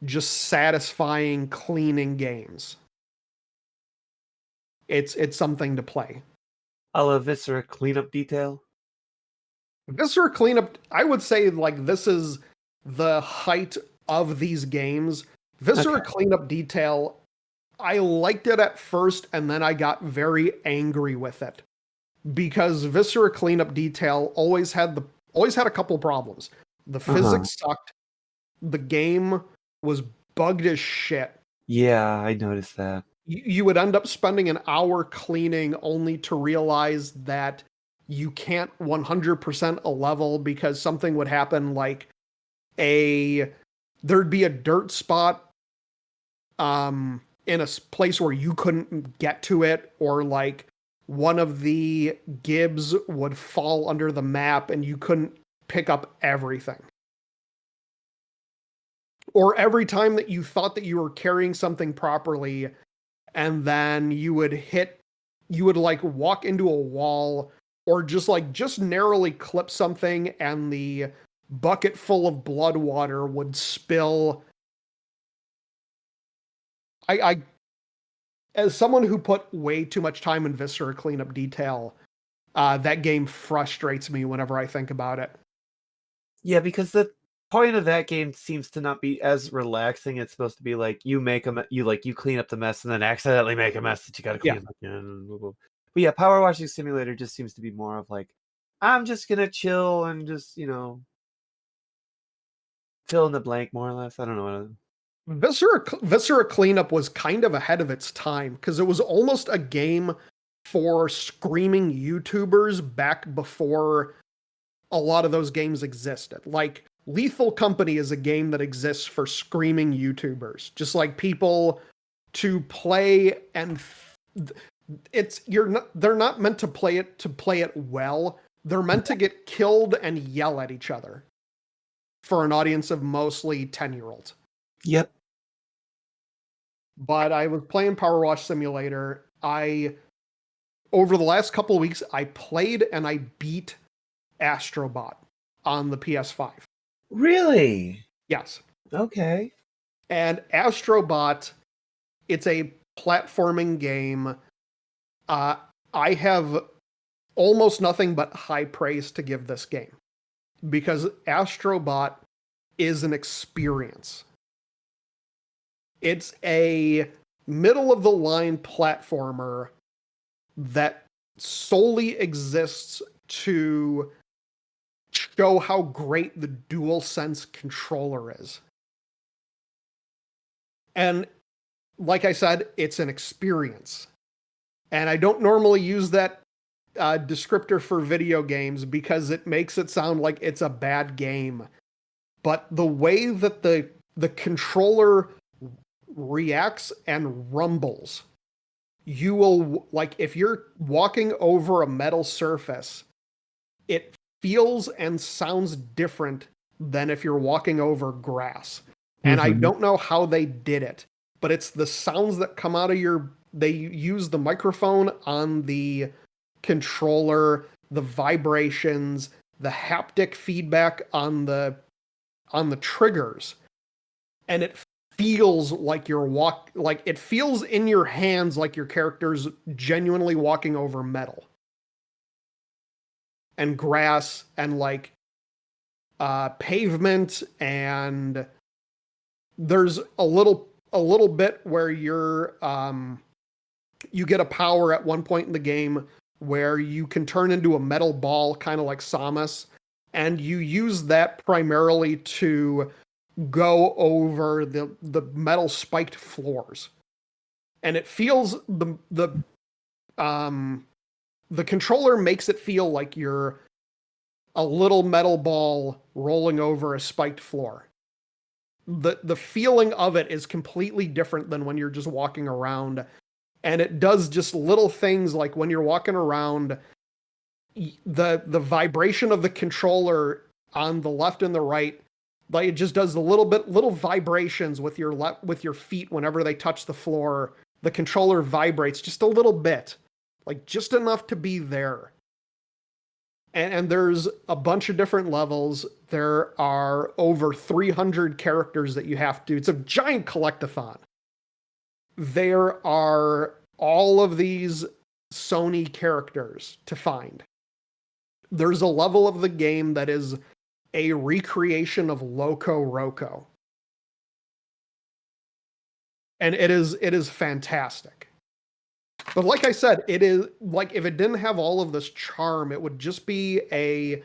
just satisfying cleaning games, it's something to play. A la Viscera cleanup detail. Viscera cleanup, I would say, like, this is the height of these games. Viscera cleanup detail, I liked it at first, and then I got very angry with it because Viscera cleanup detail always had a couple problems. The physics sucked. The game was bugged as shit. Yeah, I noticed that. You would end up spending an hour cleaning only to realize that you can't 100% a level because something would happen, like there'd be a dirt spot in a place where you couldn't get to it, or like one of the gibs would fall under the map and you couldn't pick up everything. Or every time that you thought that you were carrying something properly, and then you would like walk into a wall or just narrowly clip something and the bucket full of blood water would spill. I as someone who put way too much time in Viscera cleanup detail, that game frustrates me whenever I think about it. Yeah, because the point of that game seems to not be as relaxing. It's supposed to be like you clean up the mess and then accidentally make a mess that you got to clean up again. But yeah, Power Washing Simulator just seems to be more of like, I'm just gonna chill and just fill in the blank more or less. I don't know. Viscera Cleanup was kind of ahead of its time because it was almost a game for screaming YouTubers back before a lot of those games existed. Like Lethal Company is a game that exists for screaming YouTubers, just like people to play and they're not meant to play it well. They're meant to get killed and yell at each other for an audience of mostly 10-year-olds. Yep. But I was playing Powerwash Simulator. Over the last couple of weeks, I played and I beat Astrobot on the PS5. Really? Yes. Okay. And Astrobot, it's a platforming game. I have almost nothing but high praise to give this game because Astrobot is an experience. It's a middle-of-the-line platformer that solely exists to show how great the DualSense controller is. And like I said, it's an experience. And I don't normally use that descriptor for video games because it makes it sound like it's a bad game. But the way that the controller reacts and rumbles, you will, like, if you're walking over a metal surface, it feels and sounds different than if you're walking over grass. And I don't know how they did it, but it's the sounds that come out of they use the microphone on the controller, the vibrations, the haptic feedback on the triggers. And it feels like it feels in your hands like your character's genuinely walking over metal and grass and like pavement, and there's a little bit where you get a power at one point in the game where you can turn into a metal ball, kind of like Samus, and you use that primarily to go over the metal spiked floors. And it feels the controller makes it feel like you're a little metal ball rolling over a spiked floor. The feeling of it is completely different than when you're just walking around. And it does just little things like when you're walking around, the vibration of the controller on the left and the right, like it just does little vibrations with your feet whenever they touch the floor. The controller vibrates just a little bit, like just enough to be there. And there's a bunch of different levels. There are over 300 characters that you have to. It's a giant collectathon. There are all of these Sony characters to find. There's a level of the game that is a recreation of Loco Roco. And it is fantastic. But like I said, it is like if it didn't have all of this charm, it would just be a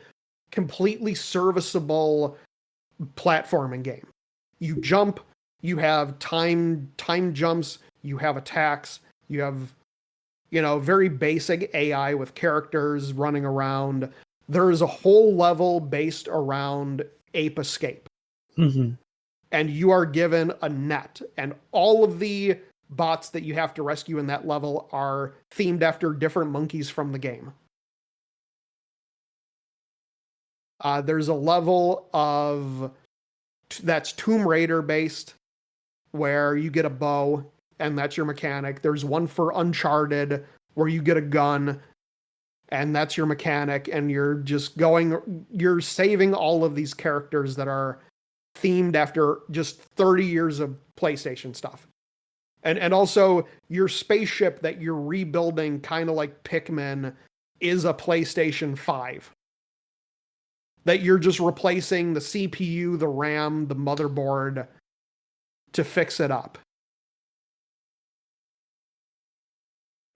completely serviceable platforming game. You jump, you have time jumps, you have attacks, you have, very basic AI with characters running around. There is a whole level based around ape escape. Mm-hmm. And you are given a net, and all of the bots that you have to rescue in that level are themed after different monkeys from the game. There's a level that's Tomb Raider based, where you get a bow, and that's your mechanic. There's one for Uncharted, where you get a gun, and that's your mechanic, and you're saving all of these characters that are themed after just 30 years of PlayStation stuff. And also, your spaceship that you're rebuilding, kind of like Pikmin, is a PlayStation 5. that you're just replacing the CPU, the RAM, the motherboard to fix it up.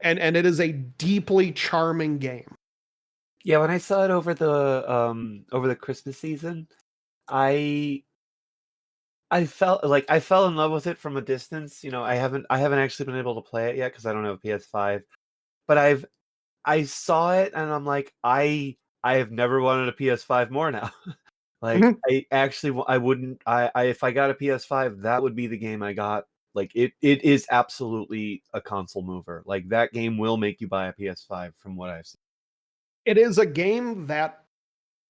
And it is a deeply charming game. Yeah, when I saw it over the Christmas season, I felt like I fell in love with it from a distance. You know, I haven't actually been able to play it yet because I don't have a PS5. But I saw it and I'm like, I have never wanted a PS5 more now. Like Mhm. I wouldn't if I got a PS5, that would be the game I got. Like it is absolutely a console mover. Like that game will make you buy a PS5 from what I've seen. It is a game that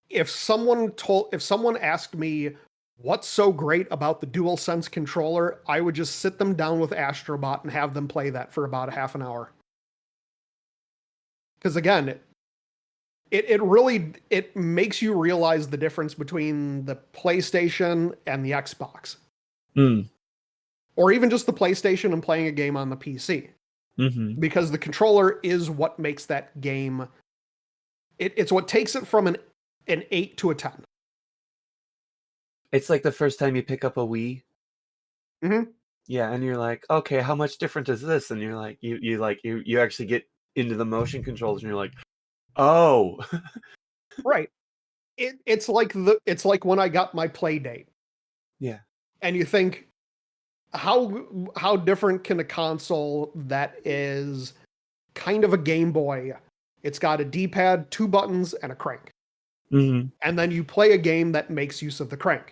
if someone asked me what's so great about the DualSense controller, I would just sit them down with Astrobot and have them play that for about a half an hour. Because again, it really makes you realize the difference between the PlayStation and the Xbox. Or even just the PlayStation and playing a game on the PC. Mm-hmm. Because the controller is what makes that game. It's what takes it from an 8 to a 10. It's like the first time you pick up a Wii. Mm-hmm. Yeah, and you're like, okay, how much different is this? And you're like, you actually get into the motion controls, and you're like, oh, Right. It's like when I got my Playdate. yeah, And you think, how different can a console that is kind of a Game Boy? It's got a D-pad, 2 buttons, and a crank. mm-hmm. And then you play a game that makes use of the crank.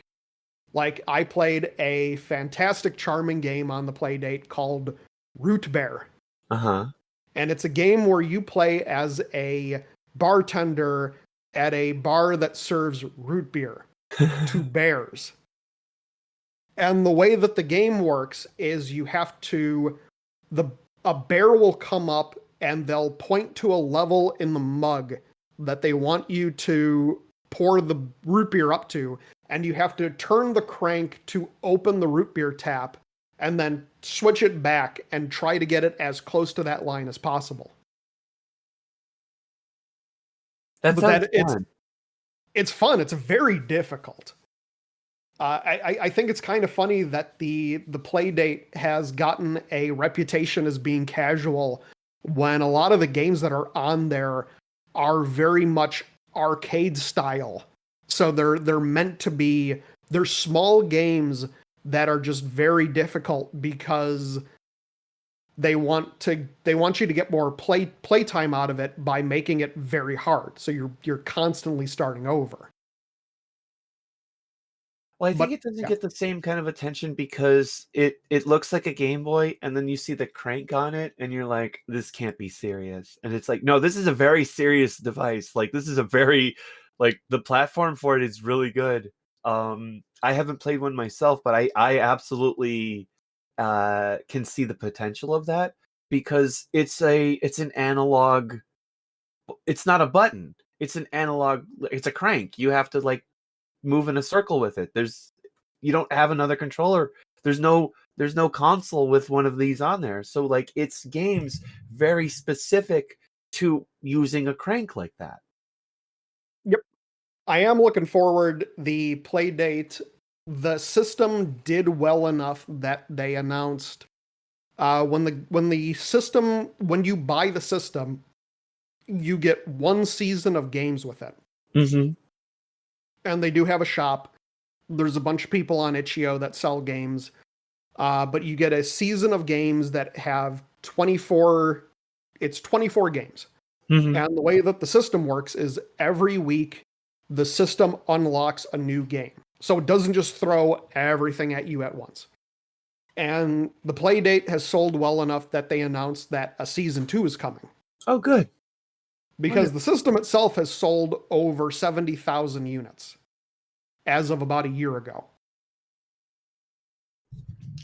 Like, I played a fantastic, charming game on the Playdate called Root Bear. Uh-huh. And it's a game where you play as a bartender at a bar that serves root beer to bears. And the way that the game works is you have to, a bear will come up and they'll point to a level in the mug that they want you to pour the root beer up to, and you have to turn the crank to open the root beer tap and then switch it back and try to get it as close to that line as possible. That sounds fun. It's fun. It's very difficult. I think it's kind of funny that the Playdate has gotten a reputation as being casual when a lot of the games that are on there are very much arcade style. So they're meant to be, they're small games that are just very difficult because they want you to get more play time out of it by making it very hard. So you're constantly starting over. Well, I think it doesn't get the same kind of attention because it looks like a Game Boy, and then you see the crank on it, and you're like, this can't be serious. And it's like, no, this is a very serious device. Like, this is a very, like, the platform for it is really good. I haven't played one myself, but I absolutely can see the potential of that because it's an analog. It's not a button. It's an analog. It's a crank. You have to like move in a circle with it. You don't have another controller. There's no console with one of these on there. So like it's games very specific to using a crank like that. Yep. I am looking forward. The Playdate, the system did well enough that they announced when you buy the system, you get 1 season of games with it. Mm-hmm. And they do have a shop. There's a bunch of people on itch.io that sell games. But you get a season of games that have 24 games. Mm-hmm. And the way that the system works is every week the system unlocks a new game. So it doesn't just throw everything at you at once. And the Playdate has sold well enough that they announced that a season 2 is coming. Oh, good. Because the system itself has sold over 70,000 units as of about a year ago.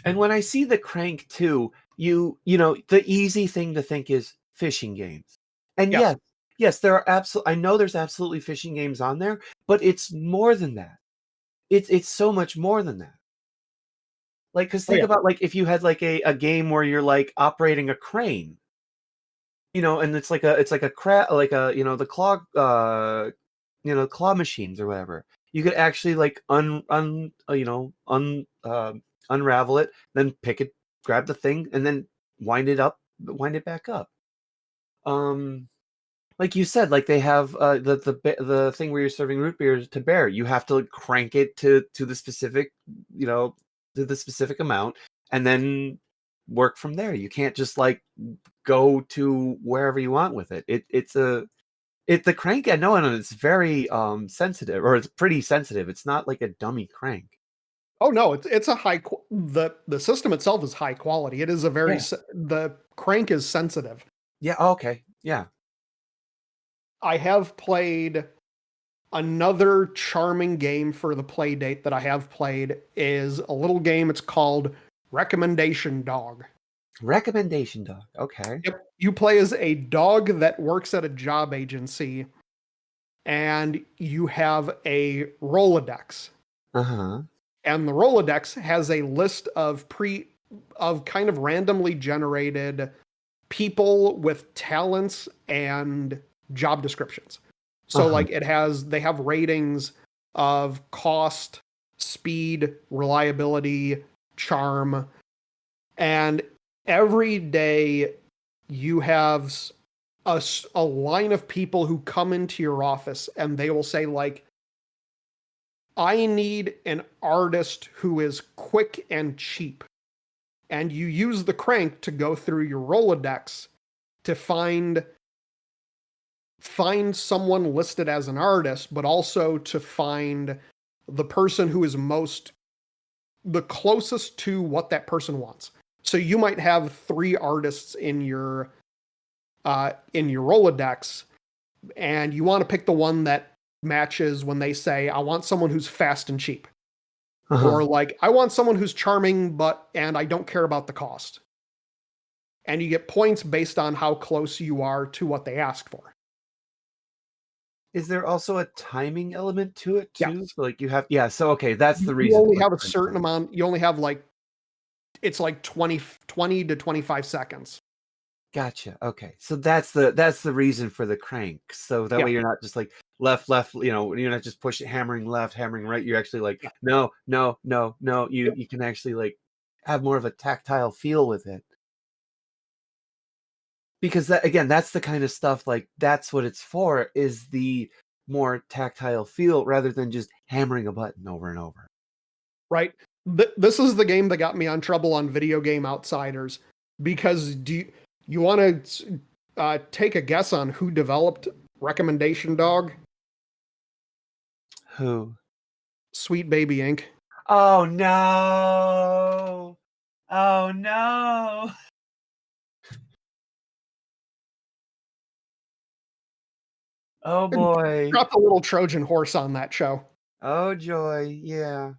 And when I see the crank too, you know, the easy thing to think is fishing games. And yes, there are I know there's absolutely fishing games on there, but it's more than that. It's so much more than that. Like, because think about like if you had like a game where you're like operating a crane, you know, and it's like a crab, like a, you know, the claw claw machines or whatever. You could actually like unravel it, then pick it, grab the thing, and then wind it back up. Like you said, like they have the thing where you're serving root beer to bear. You have to crank it to the specific, to the specific amount, and then work from there. You can't just like go to wherever you want with it. It's the crank. I know, and it's very sensitive, or it's pretty sensitive. It's not like a dummy crank. Oh no, it's a the system itself is high quality. It is a very the crank is sensitive. Yeah. Okay. Yeah. I have played another charming game for the Playdate that I have played is a little game. It's called Recommendation Dog. Recommendation Dog. Okay. Yep. You play as a dog that works at a job agency, and you have a Rolodex. Uh-huh. And the Rolodex has a list of kind of randomly generated people with talents and job descriptions. So like they have ratings of cost, speed, reliability, charm, and every day you have a line of people who come into your office and they will say like, I need an artist who is quick and cheap. And you use the crank to go through your Rolodex to find someone listed as an artist, but also to find the person who is the closest to what that person wants. So you might have 3 artists in your Rolodex, and you want to pick the one that matches when they say, I want someone who's fast and cheap. Or like, I want someone who's charming, and I don't care about the cost. And you get points based on how close you are to what they ask for. Is there also a timing element to it too? Yes. So like you have, so okay, that's the reason. You only have a certain amount. You only have like, it's like 20 to 25 seconds. Gotcha. Okay. So that's the reason for the crank. So that way you're not just like left, you're not just pushing, hammering left, hammering right. You're actually like, no. You can actually like have more of a tactile feel with it. Because that's the kind of stuff, like that's what it's for, is the more tactile feel rather than just hammering a button over and over. Right. This is the game that got me on trouble on Video Game Outsiders, because you want to take a guess on who developed Recommendation Dog? Who? Sweet Baby Inc. Oh no! Oh no! Oh boy! Dropped a little Trojan horse on that show. Oh joy! Yeah.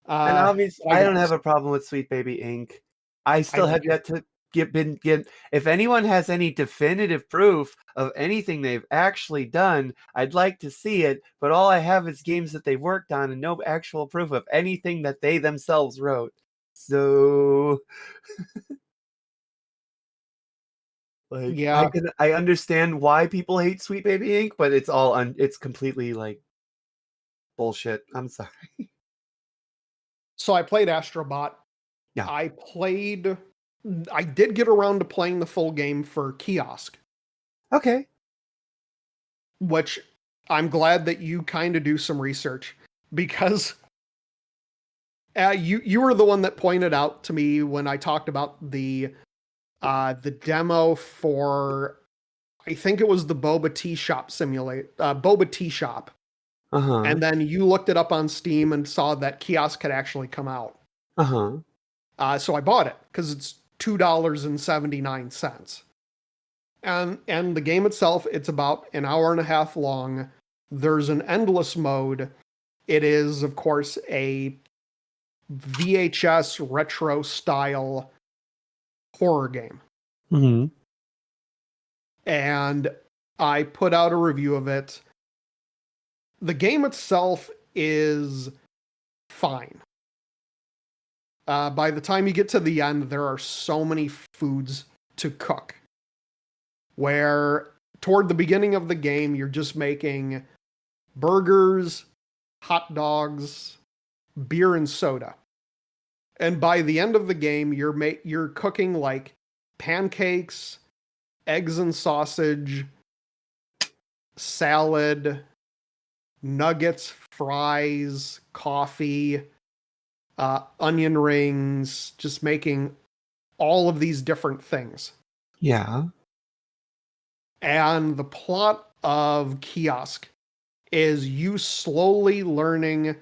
And obviously, I don't have a problem with Sweet Baby Inc. I still have yet to get. If anyone has any definitive proof of anything they've actually done, I'd like to see it. But all I have is games that they've worked on and no actual proof of anything that they themselves wrote. So, like, yeah, I understand why people hate Sweet Baby Inc., but it's all it's completely like bullshit. I'm sorry. So I played Astrobot. Yeah. I did get around to playing the full game for Kiosk. Okay. Which I'm glad that you kind of do some research, because you were the one that pointed out to me when I talked about the demo for, I think it was the Boba Tea Shop simulator, Boba Tea Shop. And then you looked it up on Steam and saw that Kiosk had actually come out. So I bought it because it's $2.79. And the game itself, it's about an hour and a half long. There's an endless mode. It is, of course, a VHS retro style horror game. And I put out a review of it. The game itself is fine. By the time you get to the end, there are so many foods to cook. Where toward the beginning of the game, you're just making burgers, hot dogs, beer, and soda. And by the end of the game, you're cooking like pancakes, eggs and sausage, salad, nuggets, fries, coffee, onion rings, just making all of these different things. Yeah. And the plot of Kiosk is you slowly learning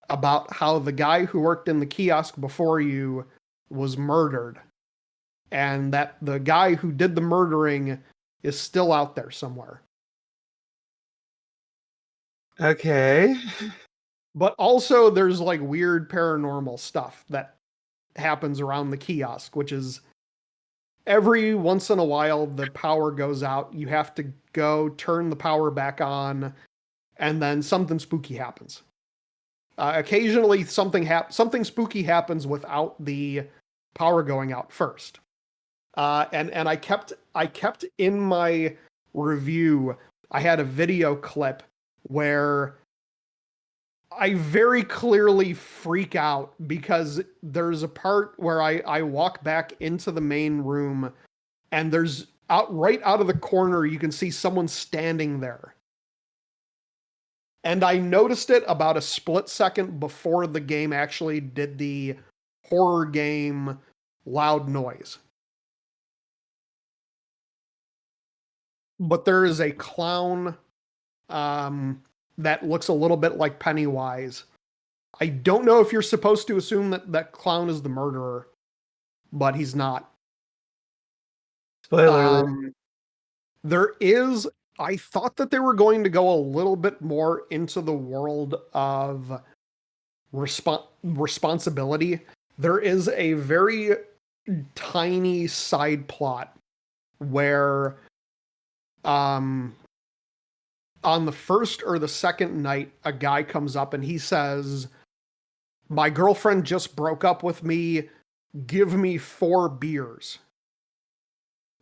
about how the guy who worked in the kiosk before you was murdered. And that the guy who did the murdering is still out there somewhere. Okay. But also there's like weird paranormal stuff that happens around the kiosk, which is every once in a while the power goes out. You have to go turn the power back on, and then something spooky happens. Occasionally something spooky happens without the power going out first. And I kept in my review, I had a video clip where I very clearly freak out because there's a part where I walk back into the main room and there's right out of the corner, you can see someone standing there. And I noticed it about a split second before the game actually did the horror game loud noise. But there is a clown that looks a little bit like Pennywise. I don't know if you're supposed to assume that that clown is the murderer, but he's not. Spoiler alert. There is... I thought that they were going to go a little bit more into the world of responsibility. There is a very tiny side plot where on the first or the second night, a guy comes up and he says, "My girlfriend just broke up with me. Give me 4 beers."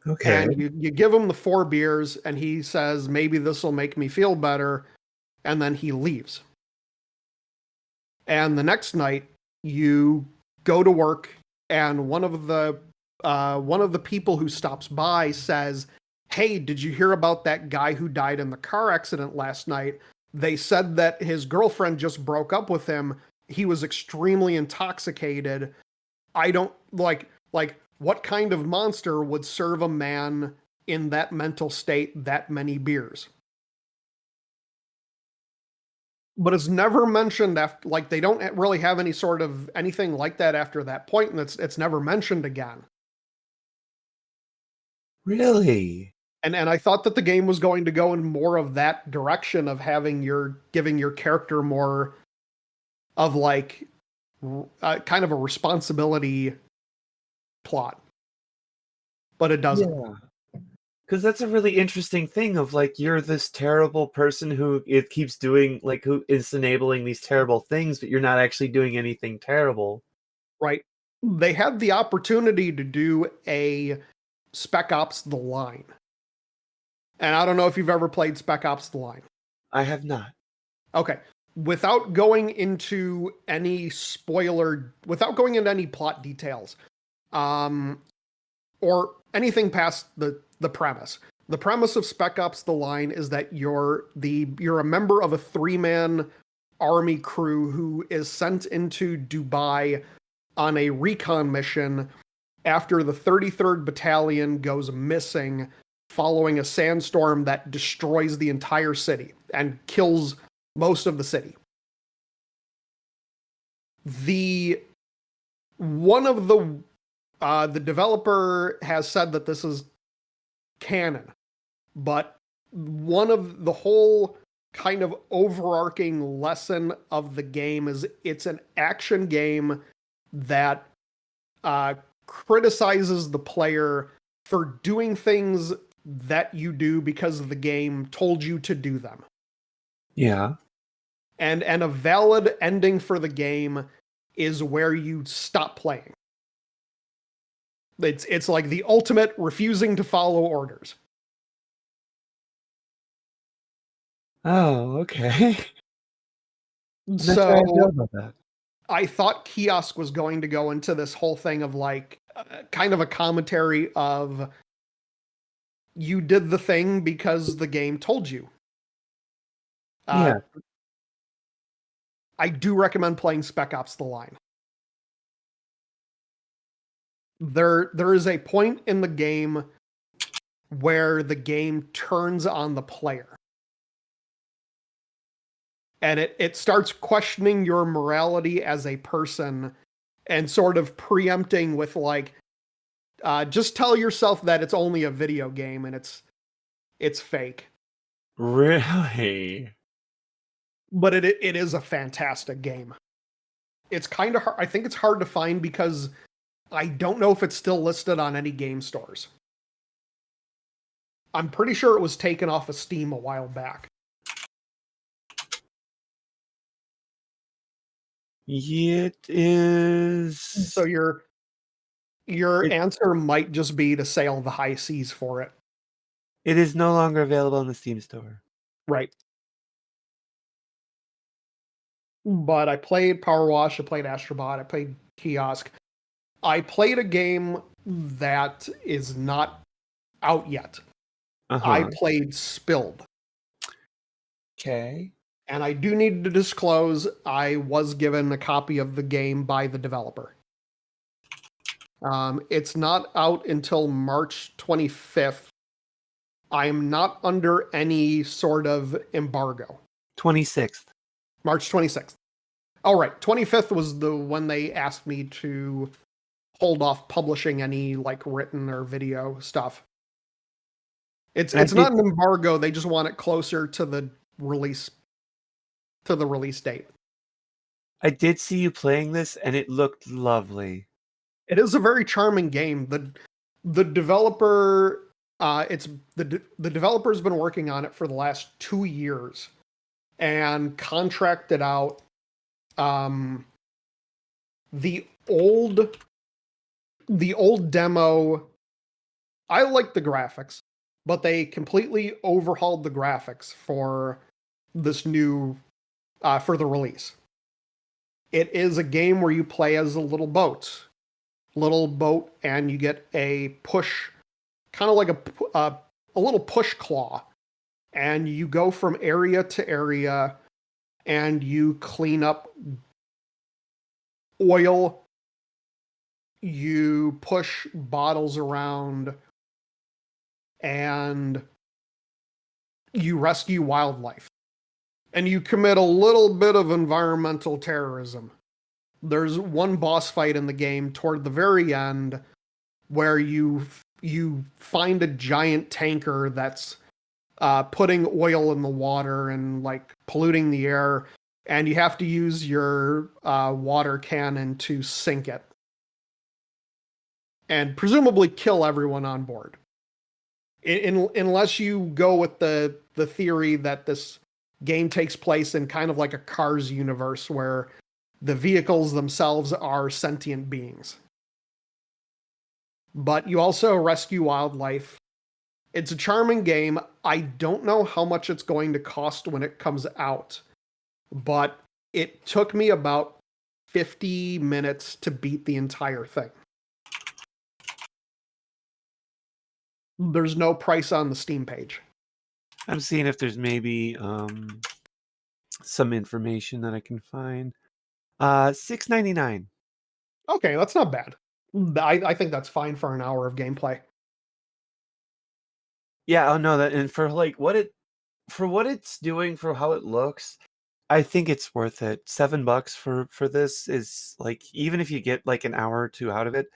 Okay. And you give him the 4 beers, and he says, "Maybe this will make me feel better." And then he leaves. And the next night, you go to work, and one of the people who stops by says, "Hey, did you hear about that guy who died in the car accident last night? They said that his girlfriend just broke up with him. He was extremely intoxicated. I don't like what kind of monster would serve a man in that mental state that many beers?" But it's never mentioned after, like, they don't really have any sort of anything like that after that point, and it's never mentioned again. Really? And I thought that the game was going to go in more of that direction of giving your character more of like kind of a responsibility plot, but it doesn't. Yeah. Because that's a really interesting thing of like, you're this terrible person who it keeps doing, like, who is enabling these terrible things, but you're not actually doing anything terrible. Right. They had the opportunity to do a Spec Ops The Line. And I don't know if you've ever played Spec Ops The Line. I have not. Okay. Without going into any without going into any plot details, or anything past the premise. The premise of Spec Ops The Line is that you're a member of a 3-man army crew who is sent into Dubai on a recon mission after the 33rd Battalion goes missing following a sandstorm that destroys the entire city and kills most of the city. The developer has said that this is canon, but one of the whole kind of overarching lesson of the game is it's an action game that criticizes the player for doing things that you do because the game told you to do them. Yeah. And a valid ending for the game is where you stop playing. It's like the ultimate refusing to follow orders. Oh, okay. I'm not sure how I feel So about that. I thought Kiosk was going to go into this whole thing of like kind of a commentary of you did the thing because the game told you. Yeah. I do recommend playing Spec Ops: The Line. There is a point in the game where the game turns on the player. And it starts questioning your morality as a person and sort of preempting with like, just tell yourself that it's only a video game and it's fake. Really? But it is a fantastic game. It's kind of hard. I think it's hard to find because I don't know if it's still listed on any game stores. I'm pretty sure it was taken off of Steam a while back. It is. So your answer might just be to sail the high seas for it. It is no longer available in the Steam store. Right. But I played Powerwash, I played Astrobot, I played Kiosk. I played a game that is not out yet. I played Spilled. Okay. And I do need to disclose, I was given a copy of the game by the developer. It's not out until March 25th. I am not under any sort of embargo. 26th. March 26th. Oh, right. 25th was the when they asked me to hold off publishing any like written or video stuff. It's not an embargo. They just want it closer to the release date. I did see you playing this, and it looked lovely. It is a very charming game. The developer, the developer's been working on it for the last 2 years, and contracted out the old demo. I like the graphics, but they completely overhauled the graphics for this new for the release. It is a game where you play as a little boat, and you get a push, kind of like a little push claw, and you go from area to area, and you clean up oil. You push bottles around, and you rescue wildlife. And you commit a little bit of environmental terrorism. There's one boss fight in the game toward the very end where you find a giant tanker that's putting oil in the water and like polluting the air, and you have to use your water cannon to sink it and presumably kill everyone on board. Unless you go with the theory that this game takes place in kind of like a Cars universe where the vehicles themselves are sentient beings. But you also rescue wildlife. It's a charming game. I don't know how much it's going to cost when it comes out, but it took me about 50 minutes to beat the entire thing. There's no price on the Steam page. I'm seeing if there's maybe some information that I can find. $6.99. Okay, that's not bad. I think that's fine for an hour of gameplay. Yeah, oh no, that and for like what it's doing, for how it looks, I think it's worth it. $7 for this is like, even if you get like an hour or two out of it,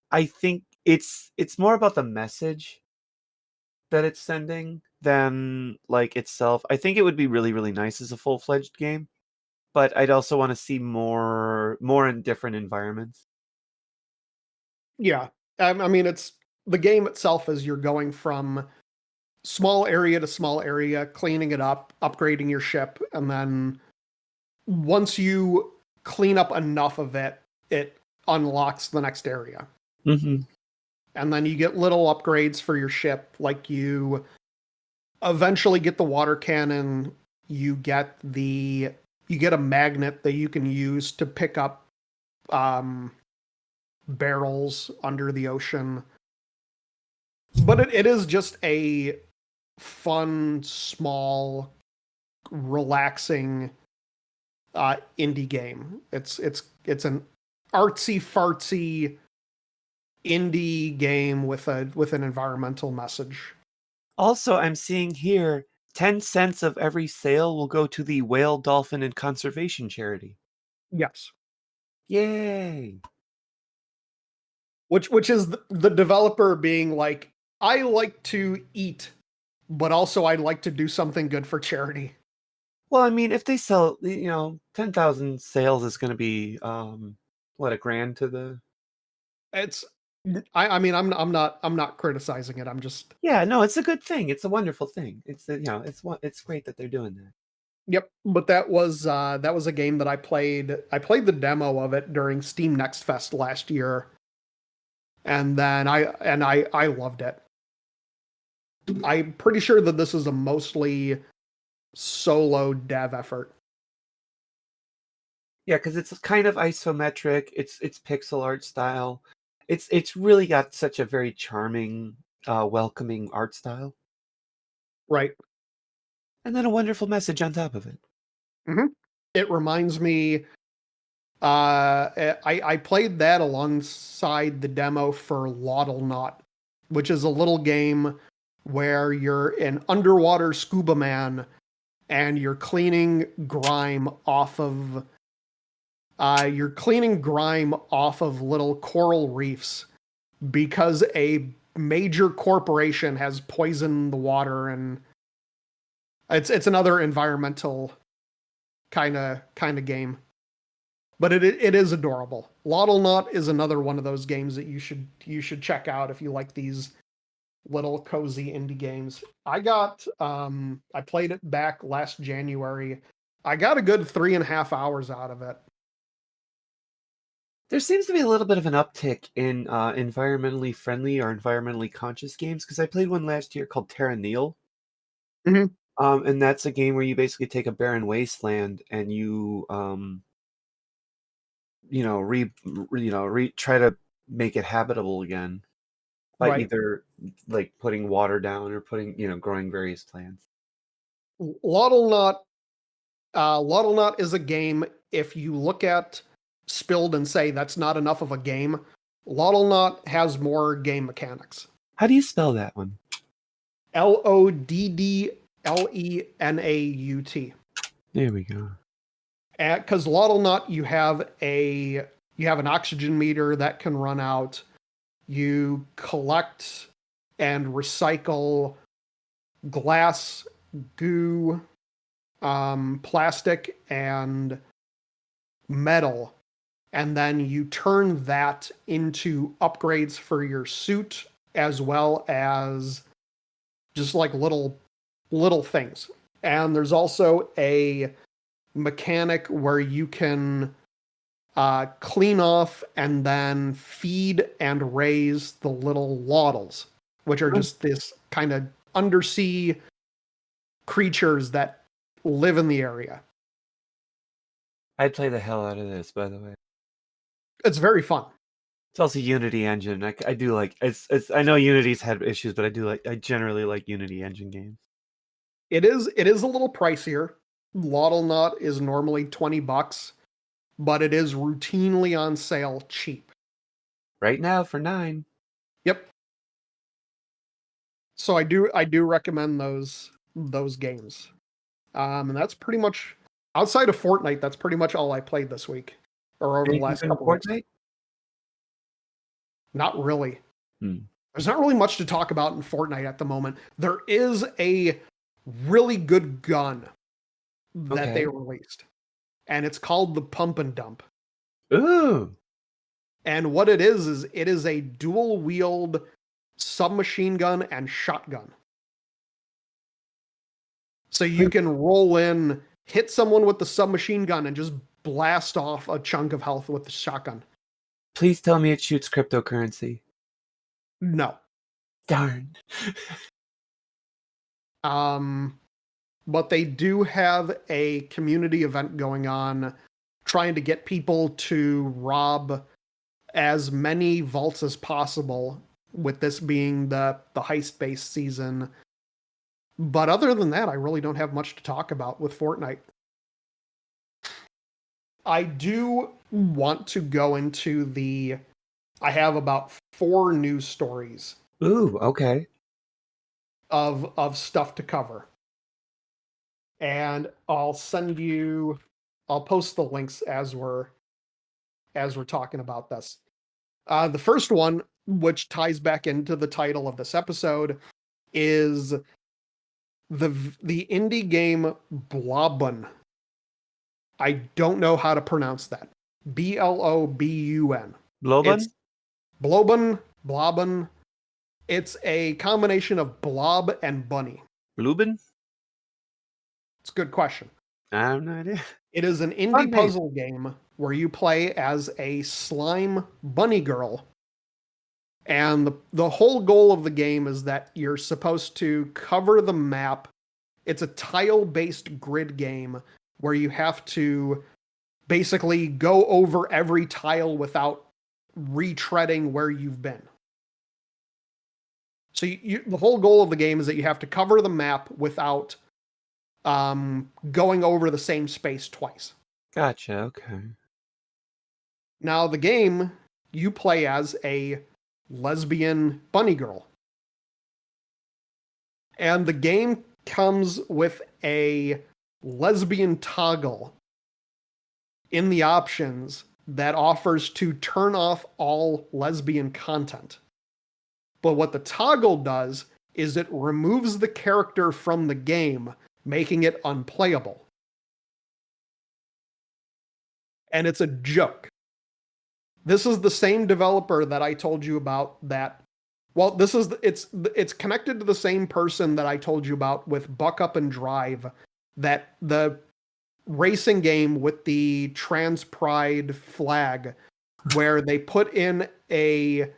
I think it's more about the message that it's sending than like itself. I think it would be really, really nice as a full-fledged game, but I'd also want to see more in different environments. Yeah. I mean, it's the game itself is you're going from small area to small area, cleaning it up, upgrading your ship, and then once you clean up enough of it, it unlocks the next area. Mm-hmm. And then you get little upgrades for your ship, like you eventually get the water cannon you get a magnet that you can use to pick up barrels under the ocean. But it is just a fun, small, relaxing indie game. It's an artsy fartsy indie game with an environmental message. Also, I'm seeing here 10 cents of every sale will go to the Whale, Dolphin, and Conservation Charity. Yes. Yay! Which is the developer being like, I like to eat, but also I'd like to do something good for charity. Well, I mean, if they sell, 10,000 sales is going to be, what, $1,000 to the... It's I mean I'm not criticizing it. I'm just Yeah, no, it's a good thing. It's a wonderful thing. It's great that they're doing that. Yep, but that was a game that I played. I played the demo of it during Steam Next Fest last year, and then I loved it. I'm pretty sure that this is a mostly solo dev effort. Yeah, because it's kind of isometric. It's pixel art style. It's really got such a very charming, welcoming art style, Right. and then a wonderful message on top of it. Mm-hmm. It reminds me. I played that alongside the demo for Laudle Not, which is a little game where you're an underwater scuba man and you're cleaning grime off of little coral reefs because a major corporation has poisoned the water, and it's another environmental kind of game. But it is adorable. Laudle Not is another one of those games that you should check out if you like these little cozy indie games. I played it back last January. I got a good 3.5 hours out of it. There seems to be a little bit of an uptick in environmentally friendly or environmentally conscious games, because I played one last year called Terra Nil. Mhm. And that's a game where you basically take a barren wasteland and you try to make it habitable again by Right. either like putting water down or growing various plants. Laudle Not is a game, if you look at Spilled and say that's not enough of a game, Laudle Not has more game mechanics. How do you spell that one? Loddlenenaut. There we go. Because Laudle Not, you have an oxygen meter that can run out. You collect and recycle glass, goo, plastic, and metal, and then you turn that into upgrades for your suit, as well as just like little things. And there's also a mechanic where you can clean off and then feed and raise the little Laudles, which are just this kind of undersea creatures that live in the area. I'd play the hell out of this, by the way. It's very fun. It's also Unity engine. I do like it's. I know Unity's had issues, but I generally like Unity engine games. It is a little pricier. Laudle Not is normally $20, but it is routinely on sale cheap. Right now for $9. Yep. So I do recommend those games. And that's pretty much, outside of Fortnite, that's pretty much all I played this week or over the last couple of weeks. Not really. There's not really much to talk about in Fortnite at the moment. There is a really good gun that they released, and it's called the Pump and Dump. Ooh. And what it is it is a dual wield submachine gun and shotgun. So you can roll in, hit someone with the submachine gun, and just blast off a chunk of health with the shotgun. Please tell me it shoots cryptocurrency. No. Darn. but they do have a community event going on trying to get people to rob as many vaults as possible, with this being the heist-based season. But other than that, I really don't have much to talk about with Fortnite. I do want to go into I have about 4 news stories Ooh, okay. of stuff to cover. And I'll post the links as we're talking about this. The first one, which ties back into the title of this episode, is the indie game Blobun. I don't know how to pronounce that. Blobun. Blobun? It's Blobun. It's a combination of blob and bunny. Blobun? It's a good question. I have no idea. It is an indie puzzle game where you play as a slime bunny girl. And the whole goal of the game is that you're supposed to cover the map. It's a tile-based grid game where you have to basically go over every tile without retreading where you've been. So the whole goal of the game is that you have to cover the map without going over the same space twice. Gotcha, okay. Now, the game, you play as a lesbian bunny girl. And the game comes with a lesbian toggle in the options that offers to turn off all lesbian content. But what the toggle does is it removes the character from the game, making it unplayable. And it's a joke. This is the same developer that I told you about it's connected to the same person that I told you about with Buck Up and Drive, that the racing game with the trans pride flag, where they put in an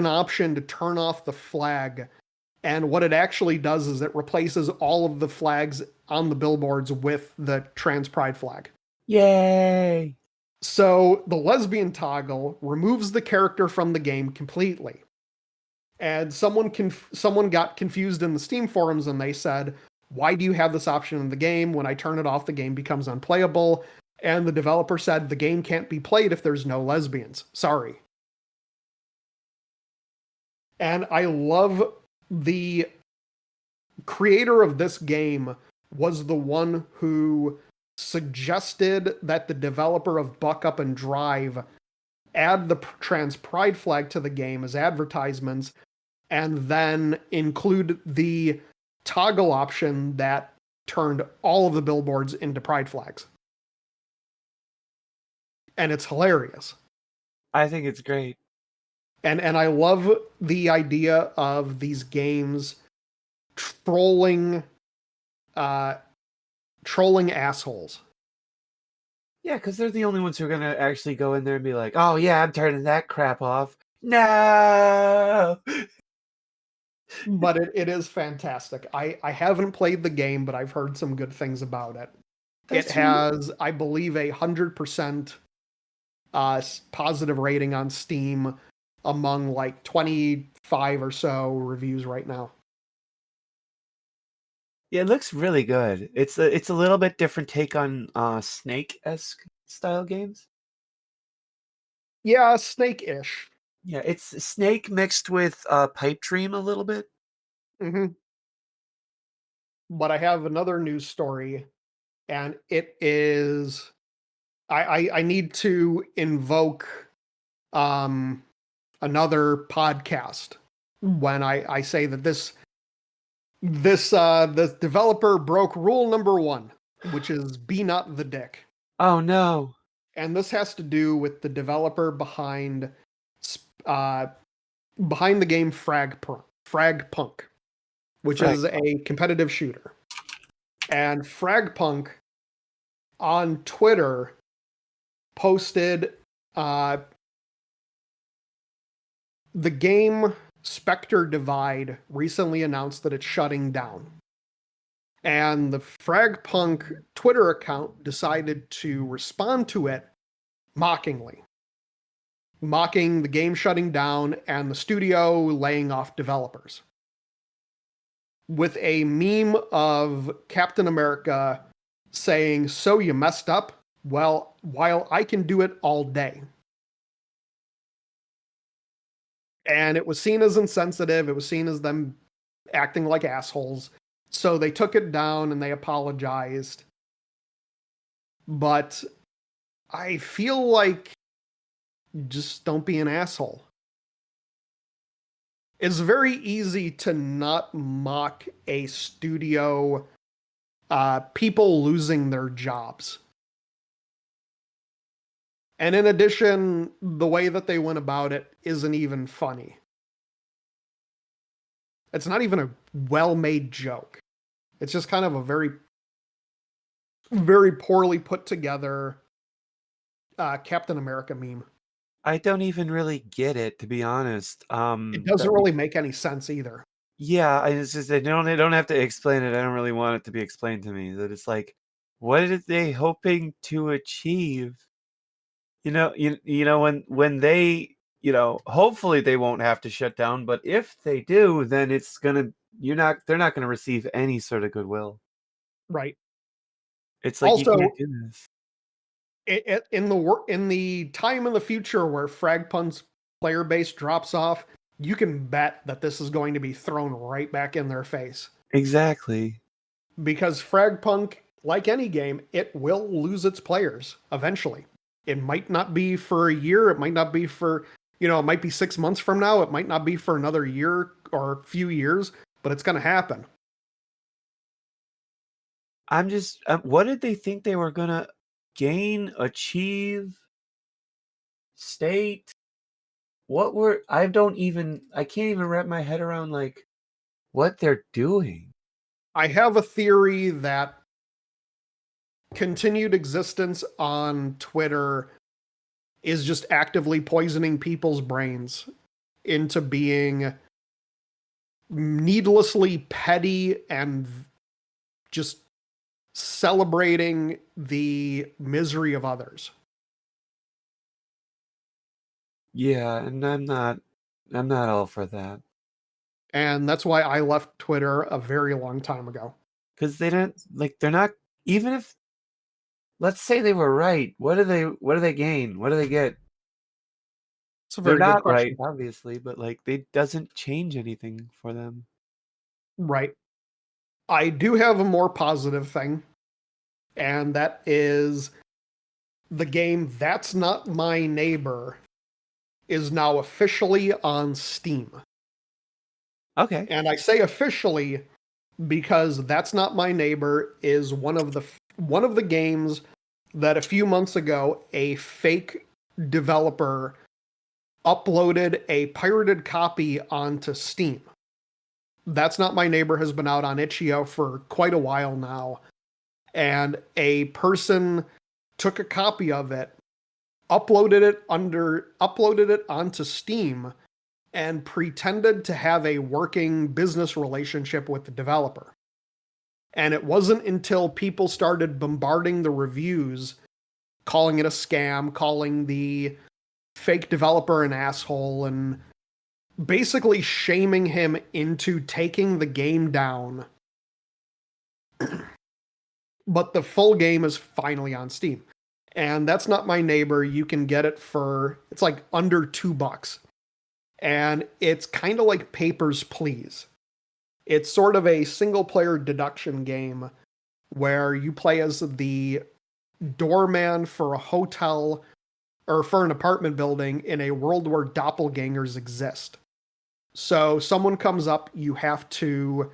option to turn off the flag, and what it actually does is it replaces all of the flags on the billboards with the trans pride flag. Yay! So the lesbian toggle removes the character from the game completely. And someone got confused in the Steam forums, and they said, why do you have this option in the game? When I turn it off, the game becomes unplayable. And the developer said, the game can't be played if there's no lesbians. Sorry. And I love the creator of this game was the one who suggested that the developer of Buck Up and Drive add the trans pride flag to the game as advertisements, and then include the toggle option that turned all of the billboards into pride flags. And it's hilarious. I think it's great. And I love the idea of these games trolling assholes. Yeah, because they're the only ones who are going to actually go in there and be like, oh yeah, I'm turning that crap off. No! But it is fantastic. I haven't played the game, but I've heard some good things about it. It has, I believe, 100% positive rating on Steam among like 25 or so reviews right now. Yeah, it looks really good. It's a little bit different take on Snake-esque style games. Yeah, Snake-ish. Yeah, it's Snake mixed with Pipe Dream a little bit. Mm-hmm. But I have another news story, and it is I need to invoke another podcast when I say that this developer broke rule number 1, which is be not the dick. Oh no. And this has to do with the developer behind the game Fragpunk, which is a competitive shooter. And Fragpunk on Twitter posted the game Spectre Divide recently announced that it's shutting down. And the Fragpunk Twitter account decided to respond to it mockingly, mocking the game shutting down and the studio laying off developers, with a meme of Captain America saying, "So you messed up? Well, while I can do it all day." And it was seen as insensitive. It was seen as them acting like assholes. So they took it down and they apologized. But I feel like just don't be an asshole. It's very easy to not mock a studio, people losing their jobs. And in addition, the way that they went about it isn't even funny. It's not even a well-made joke. It's just kind of a very, very poorly put together Captain America meme. I don't even really get it, to be honest. It doesn't really make any sense either. Yeah, it's just they don't have to explain it. I don't really want it to be explained to me. That it's like, what are they hoping to achieve? You know, when they, hopefully they won't have to shut down. But if they do, then they're not gonna receive any sort of goodwill. Right. It's like Also, you can't do this. In the time in the future where Fragpunk's player base drops off, you can bet that this is going to be thrown right back in their face. Exactly. Because Fragpunk, like any game, it will lose its players eventually. It might not be for a year. It might not be for, it might be 6 months from now. It might not be for another year or a few years, but it's going to happen. I'm just, what did they think they were going to gain, achieve, state? I can't even wrap my head around, like, what they're doing. I have a theory that continued existence on Twitter is just actively poisoning people's brains into being needlessly petty and just celebrating the misery of others. Yeah, and I'm not all for that. And that's why I left Twitter a very long time ago. Because they're not, even if, let's say they were right, what do they gain? What do they get? It's a very They're good not question. right, obviously, but it doesn't change anything for them. Right. I do have a more positive thing, and that is the game That's Not My Neighbor is now officially on Steam. Okay. And I say officially because That's Not My Neighbor is one of the games that a few months ago a fake developer uploaded a pirated copy onto Steam. That's Not My Neighbor has been out on itch.io for quite a while now, and a person took a copy of it, uploaded it onto Steam, and pretended to have a working business relationship with the developer. And it wasn't until people started bombarding the reviews, calling it a scam, calling the fake developer an asshole, and basically shaming him into taking the game down. But the full game is finally on Steam. And That's Not My Neighbor. You can get it for, it's like under $2. And it's kind of like Papers, Please. It's sort of a single player deduction game where you play as the doorman for a hotel or for an apartment building in a world where doppelgangers exist. So someone comes up, you have to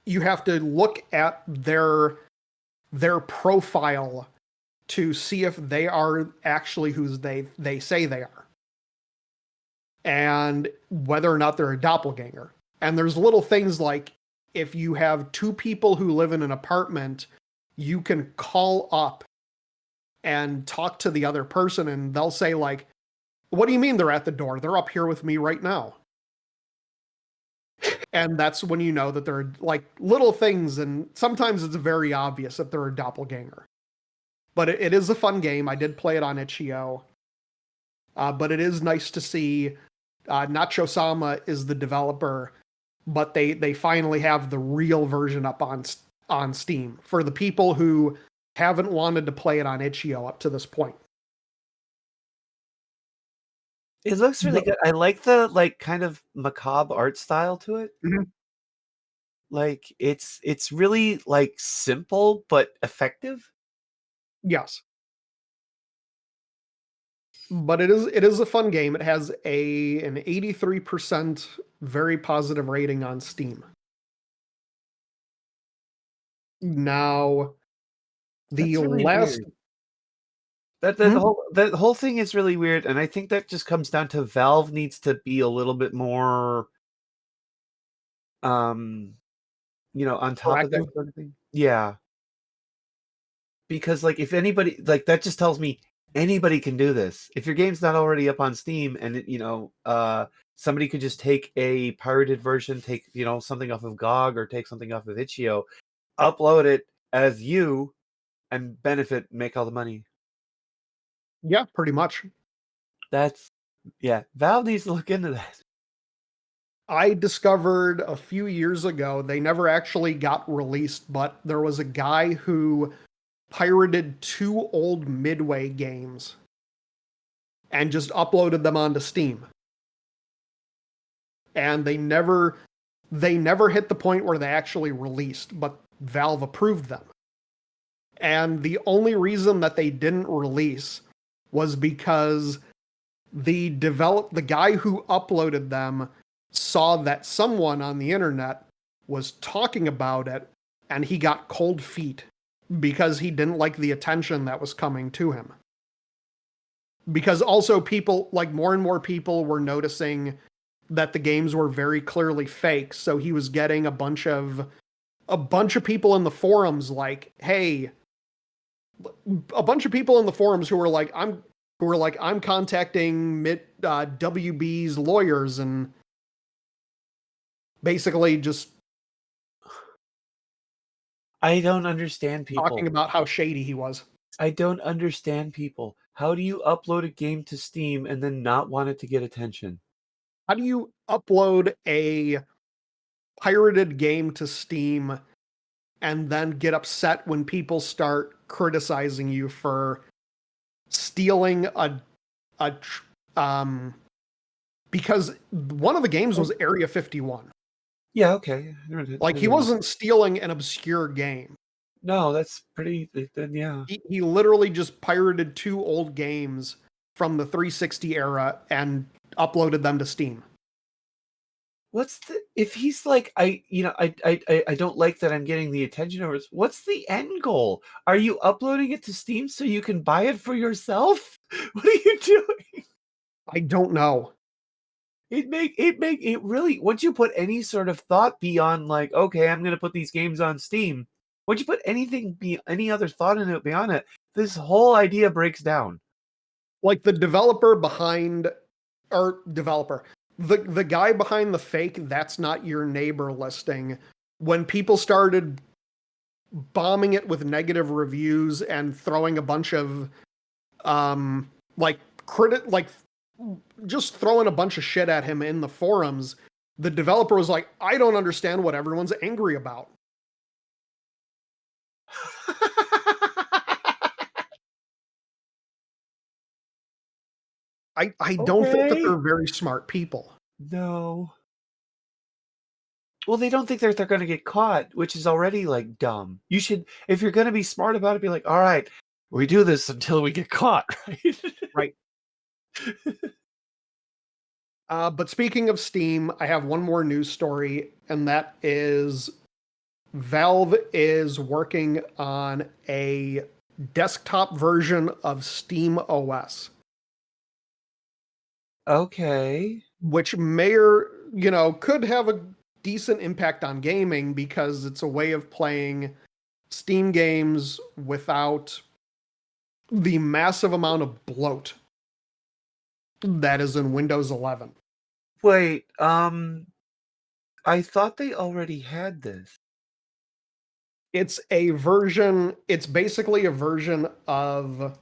look at their profile to see if they are actually who they say they are, and whether or not they're a doppelganger. And there's little things like, if you have two people who live in an apartment, you can call up and talk to the other person, and they'll say like, "What do you mean they're at the door? They're up here with me right now." And that's when you know that there are like little things, and sometimes it's very obvious that they're a doppelganger. But it is a fun game. I did play it on itch.io. But it is nice to see Nacho-sama is the developer, but they finally have the real version up on Steam for the people who haven't wanted to play it on itch.io up to this point. It looks really good. I like the like kind of macabre art style to it. Mhm. Like it's really like simple but effective. Yes. But it is a fun game. It has an 83% very positive rating on Steam. Now, the That's really last weird. That Hmm? the whole thing is really weird, and I think that just comes down to Valve needs to be a little bit more um on top of that proactive. sort of thing. Yeah. Because like if anybody like that just tells me anybody can do this. If your game's not already up on Steam and somebody could just take a pirated version, take something off of GOG or take something off of itch.io, upload it as you and benefit, make all the money. Yeah, pretty much. Valve needs to look into that. I discovered a few years ago, they never actually got released, but there was a guy who pirated 2 old Midway games and just uploaded them onto Steam. And they never hit the point where they actually released, but Valve approved them. And the only reason that they didn't release was because the guy who uploaded them saw that someone on the internet was talking about it, and he got cold feet because he didn't like the attention that was coming to him. Because also people, like more and more people were noticing that the games were very clearly fake, so he was getting a bunch of people in the forums like, hey, a bunch of people in the forums who were like, I'm contacting WB's lawyers and basically just I don't understand people. talking about how shady he was. I don't understand people. How do you upload a game to Steam and then not want it to get attention? How do you upload a pirated game to Steam and then get upset when people start criticizing you for stealing because one of the games was Area 51. Yeah, okay. Like, he wasn't stealing an obscure game. No, that's pretty. Then yeah. He literally just pirated 2 old games from the 360 era and uploaded them to Steam. If he's like I don't like that I'm getting the attention over. What's the end goal? Are you uploading it to Steam so you can buy it for yourself? What are you doing? I don't know. It really, once you put any sort of thought beyond like, okay, I'm going to put these games on Steam. Once you put any other thought in it beyond it, this whole idea breaks down. Like the guy behind the fake "That's Not Your Neighbor" listing, when people started bombing it with negative reviews and throwing a bunch of just throwing a bunch of shit at him in the forums, the developer was like, I don't understand what everyone's angry about. I don't think that they're very smart people. No. Well, they don't think they're going to get caught, which is already like dumb. You should, if you're going to be smart about it, be like, all right, we do this until we get caught, right? Right. But speaking of Steam, I have one more news story, and that is Valve is working on a desktop version of SteamOS. Okay. Which could have a decent impact on gaming because it's a way of playing Steam games without the massive amount of bloat that is in Windows 11. Wait, I thought they already had this. It's a version. It's basically a version of.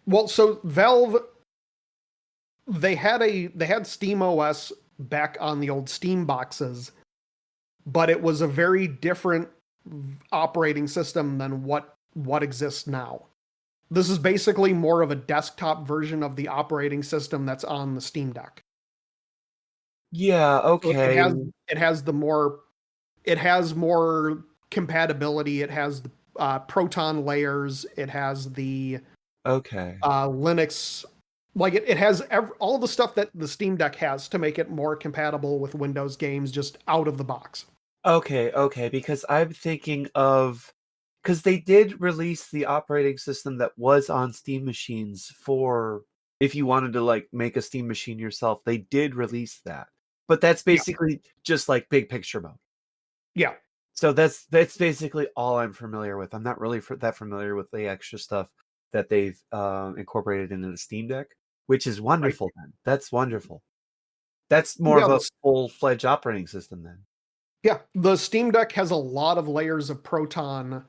Well, so Valve, they had SteamOS back on the old Steam boxes, but it was a very different operating system than what exists now. This is basically more of a desktop version of the operating system that's on the Steam Deck. Yeah, So okay. it has more compatibility. It has the Proton layers. It has the Okay. Linux. Like it has all the stuff that the Steam Deck has to make it more compatible with Windows games just out of the box. Okay, because I'm thinking of because they did release the operating system that was on Steam machines for if you wanted to like make a Steam machine yourself, they did release that. But that's Yeah. basically just like big picture mode. Yeah. So that's basically all I'm familiar with. I'm not really that familiar with the extra stuff that they've incorporated into the Steam Deck, which is Right. wonderful. Then that's wonderful. That's more Yeah, of a full-fledged operating system then. Yeah, the Steam Deck has a lot of layers of Proton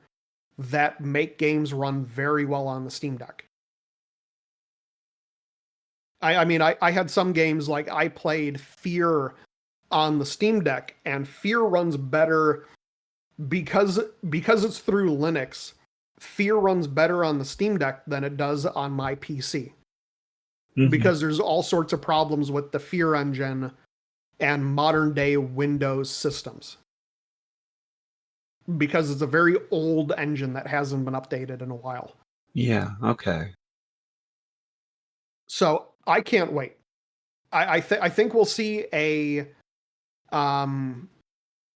that make games run very well on the Steam Deck. I mean, I had some games like I played Fear on the Steam Deck, and Fear runs better because it's through Linux. Fear runs better on the Steam Deck than it does on my PC because there's all sorts of problems with the Fear engine and modern day Windows systems. Because it's a very old engine that hasn't been updated in a while. Yeah, okay. So I can't wait. I think we'll see a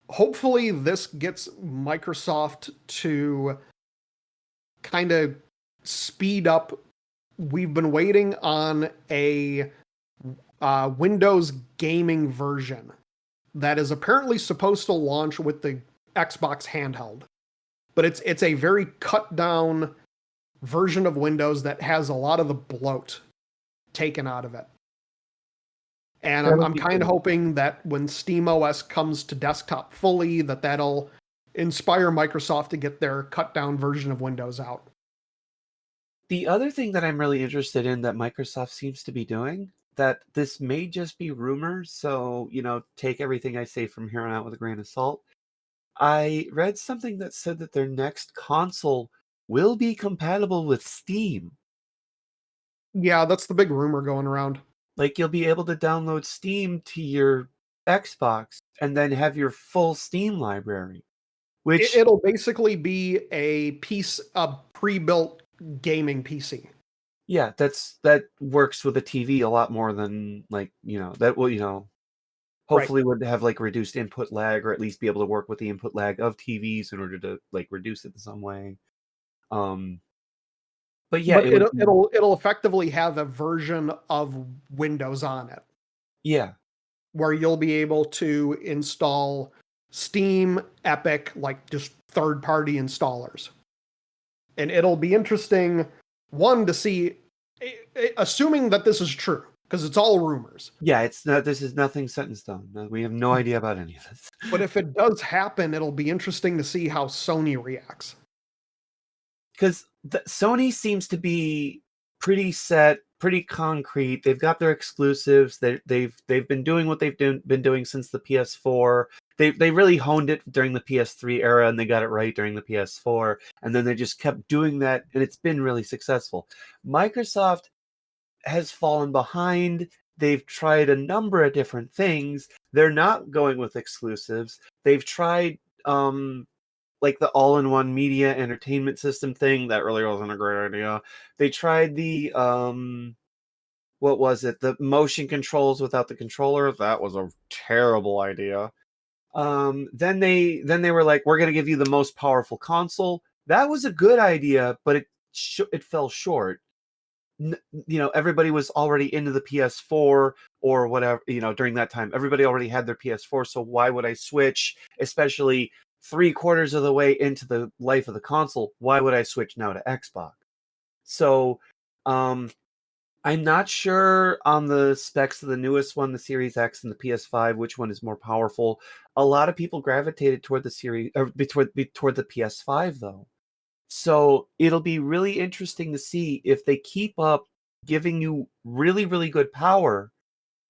hopefully this gets Microsoft to kind of speed up. We've been waiting on a Windows gaming version that is apparently supposed to launch with the Xbox handheld, but it's a very cut down version of Windows that has a lot of the bloat taken out of it. And I'm kind of hoping that when SteamOS comes to desktop fully, that'll inspire Microsoft to get their cut down version of Windows out. The other thing that I'm really interested in that Microsoft seems to be doing, that this may just be rumors, so, take everything I say from here on out with a grain of salt. I read something that said that their next console will be compatible with Steam. Yeah, that's the big rumor going around. Like you'll be able to download Steam to your Xbox and then have your full Steam library. Which It'll basically be a pre-built gaming PC. Yeah, that works with a TV a lot more than that will, hopefully would have like reduced input lag, or at least be able to work with the input lag of TVs in order to like reduce it in some way. But yeah, But it'll effectively have a version of Windows on it. Yeah. Where you'll be able to install Steam, Epic, like just third-party installers. And it'll be interesting, one, to see, assuming that this is true, because it's all rumors. Yeah, this is nothing set in stone. We have no idea about any of this. But if it does happen, it'll be interesting to see how Sony reacts. Because Sony seems to be pretty set, pretty concrete. They've got their exclusives. They've been doing what they've been doing since the PS4. They really honed it during the PS3 era, and they got it right during the PS4. And then they just kept doing that, and it's been really successful. Microsoft has fallen behind. They've tried a number of different things. They're not going with exclusives. They've tried like the all-in-one media entertainment system thing. That really wasn't a great idea. They tried the what was it? The motion controls without the controller. That was a terrible idea. Then they were like, we're going to give you the most powerful console. That was a good idea, but it fell short. Everybody was already into the PS4 or whatever, during that time. Everybody already had their PS4, so why would I switch? Especially 3/4 of the way into the life of the console, why would I switch now to Xbox? So, I'm not sure on the specs of the newest one, the Series X and the PS5, which one is more powerful. A lot of people gravitated toward the series or toward the PS5 though. So it'll be really interesting to see if they keep up giving you really, really good power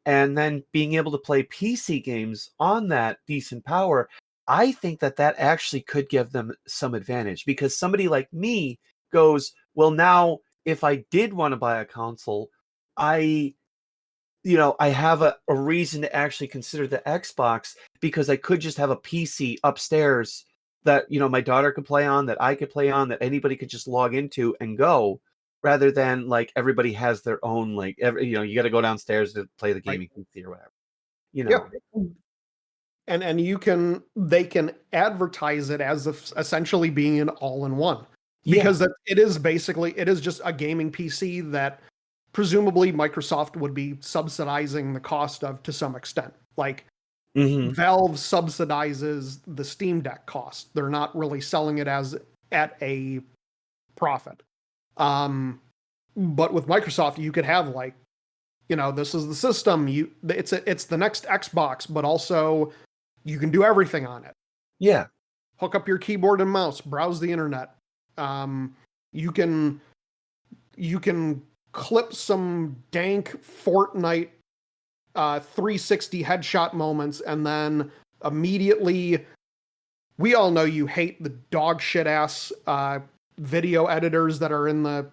and then being able to play PC games on that decent power. I think that actually could give them some advantage because somebody like me goes, well, now if I did want to buy a console, I have a reason to actually consider the Xbox because I could just have a PC upstairs that, my daughter could play on, that I could play on, that anybody could just log into and go, rather than like everybody has their own, like, you got to go downstairs to play the gaming PC or whatever, Yeah. And they can advertise it as if essentially being an all-in-one. Because it is just a gaming PC that presumably Microsoft would be subsidizing the cost of to some extent. Like Valve subsidizes the Steam Deck cost. They're not really selling it as at a profit. But with Microsoft, you could have like, this is the system. It's the next Xbox, but also you can do everything on it. Yeah. Hook up your keyboard and mouse, browse the internet. You can clip some dank Fortnite 360 headshot moments, and then immediately, we all know you hate the dog shit ass video editors that are in the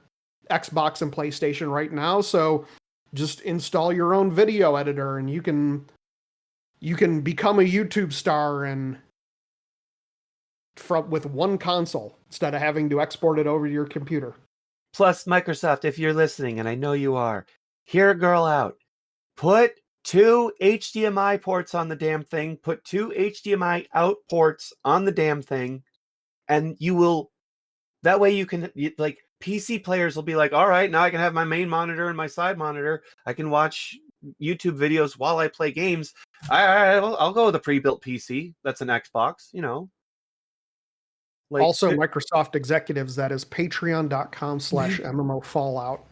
Xbox and PlayStation right now. So just install your own video editor, and you can become a YouTube star and with one console instead of having to export it over to your computer. Plus, Microsoft, if you're listening, and I know you are, hear a girl out. Put 2 HDMI ports on the damn thing. Put 2 HDMI out ports on the damn thing, and you will. That way, you can like PC players will be like, all right, now I can have my main monitor and my side monitor. I can watch YouTube videos while I play games. I'll go with a pre-built PC. That's an Xbox, Like, also, Microsoft executives, that is patreon.com/MMO Fallout.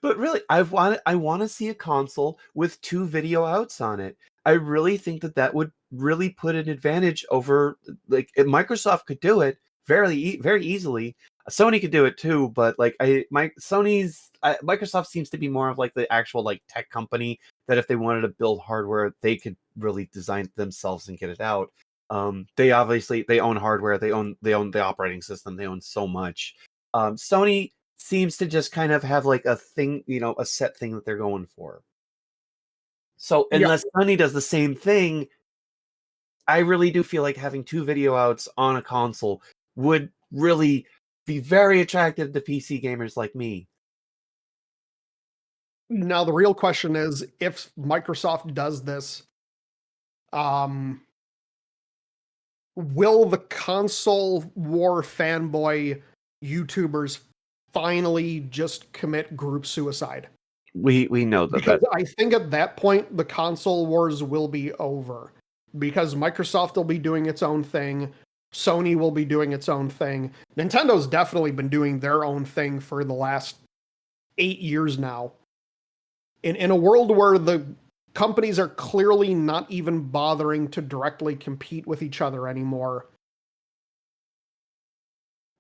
But really, I want to see a console with 2 video outs on it. I really think that would really put an advantage over, like, if Microsoft could do it very, very easily. Sony could do it too, but like Microsoft seems to be more of like the actual like tech company that if they wanted to build hardware, they could really design it themselves and get it out. They own hardware, they own the operating system, they own so much. Sony seems to just kind of have like a thing, a set thing that they're going for. So unless Sony does the same thing, I really do feel like having 2 video outs on a console would really be very attractive to PC gamers like me. Now, the real question is, if Microsoft does this, will the console war fanboy YouTubers finally just commit group suicide? We know that. Because I think at that point, the console wars will be over. Because Microsoft will be doing its own thing. Sony will be doing its own thing. Nintendo's definitely been doing their own thing for the last 8 years now. In a world where the companies are clearly not even bothering to directly compete with each other anymore.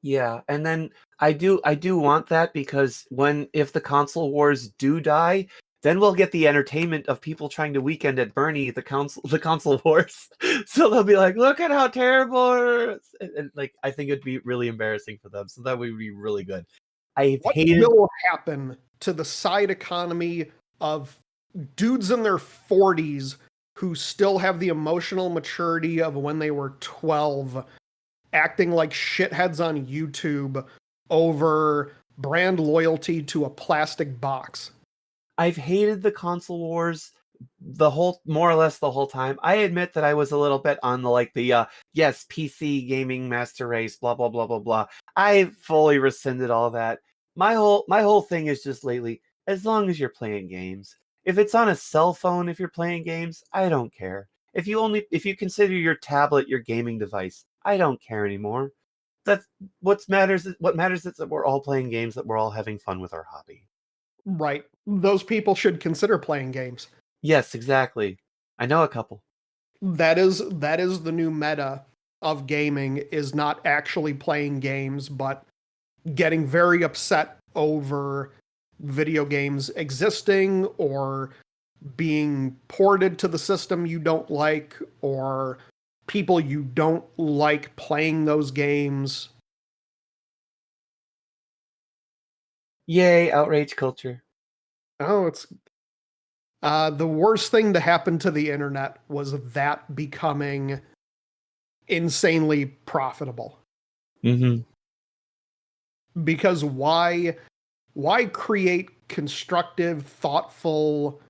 Yeah, and then I do want that because if the console wars do die, then we'll get the entertainment of people trying to Weekend at Bernie the console wars. So they'll be like, look at how terrible, and like I think it'd be really embarrassing for them. So that would be really good. What will happen to the side economy of dudes in their 40s who still have the emotional maturity of when they were 12, acting like shitheads on YouTube over brand loyalty to a plastic box? I've hated the console wars more or less the whole time. I admit that I was a little bit on the yes, PC gaming master race, blah blah blah blah blah. I fully rescinded all that. My whole thing is just lately, as long as you're playing games. If it's on a cell phone, if you're playing games, I don't care. If you consider your tablet your gaming device, I don't care anymore. what matters is that we're all playing games, that we're all having fun with our hobby. Right. Those people should consider playing games. Yes, exactly. I know a couple. That is the new meta of gaming, is not actually playing games, but getting very upset over video games existing or being ported to the system you don't like, or people you don't like playing those games. Yay, outrage culture. Oh, it's the worst thing to happen to the internet was that becoming insanely profitable. Mm-hmm. Because why create constructive, thoughtful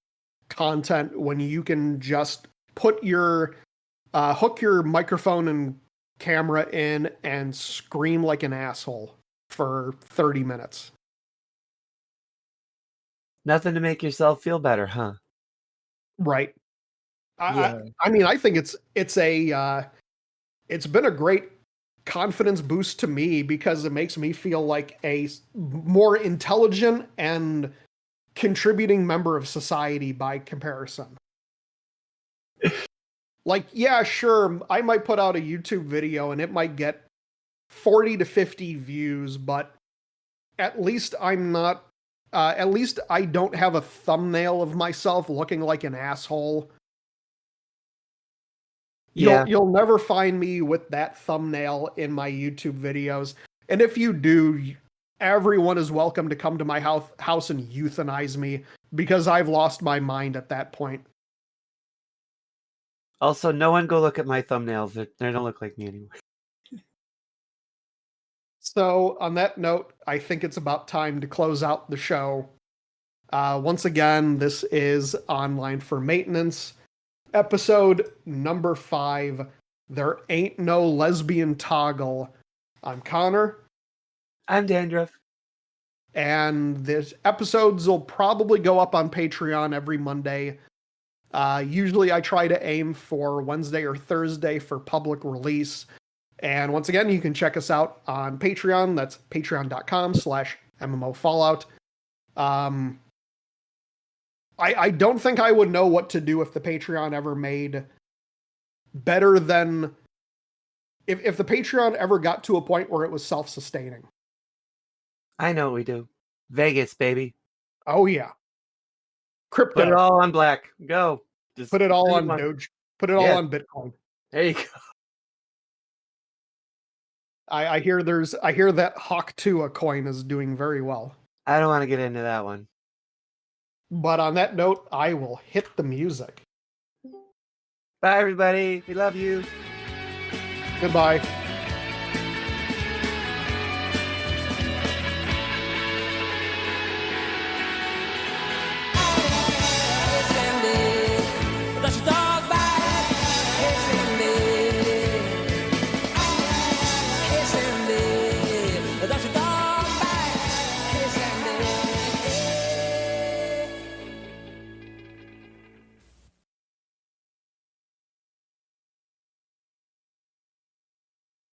content when you can just put your hook your microphone and camera in and scream like an asshole for 30 minutes? Nothing to make yourself feel better, huh? Right. Yeah. I mean, I think it's been a great confidence boost to me, because it makes me feel like a more intelligent and contributing member of society by comparison. Like, yeah, sure, I might put out a YouTube video and it might get 40 to 50 views, but at least I'm not, at least I don't have a thumbnail of myself looking like an asshole. Yeah. You'll never find me with that thumbnail in my YouTube videos. And if you do, everyone is welcome to come to my house and euthanize me, because I've lost my mind at that point. Also, no one go look at my thumbnails. They don't look like me anymore. So, on that note, I think it's about time to close out the show. Once again, this is Online for Maintenance, episode number 5. There ain't no lesbian toggle. I'm Connor. I'm Dandruff. And this episodes will probably go up on Patreon every Monday. Usually I try to aim for Wednesday or Thursday for public release. And once again, you can check us out on Patreon. That's patreon.com/MMO Fallout. I don't think I would know what to do if the Patreon ever made better than... If the Patreon ever got to a point where it was self-sustaining. I know what we do. Vegas, baby. Oh, yeah. Crypto. Put it all on black. Go. Just Put it all on one. Doge. Put it all on Bitcoin. There you go. I hear that Hawk 2 coin is doing very well. I don't want to get into that one. But on that note, I will hit the music. Bye, everybody. We love you. Goodbye.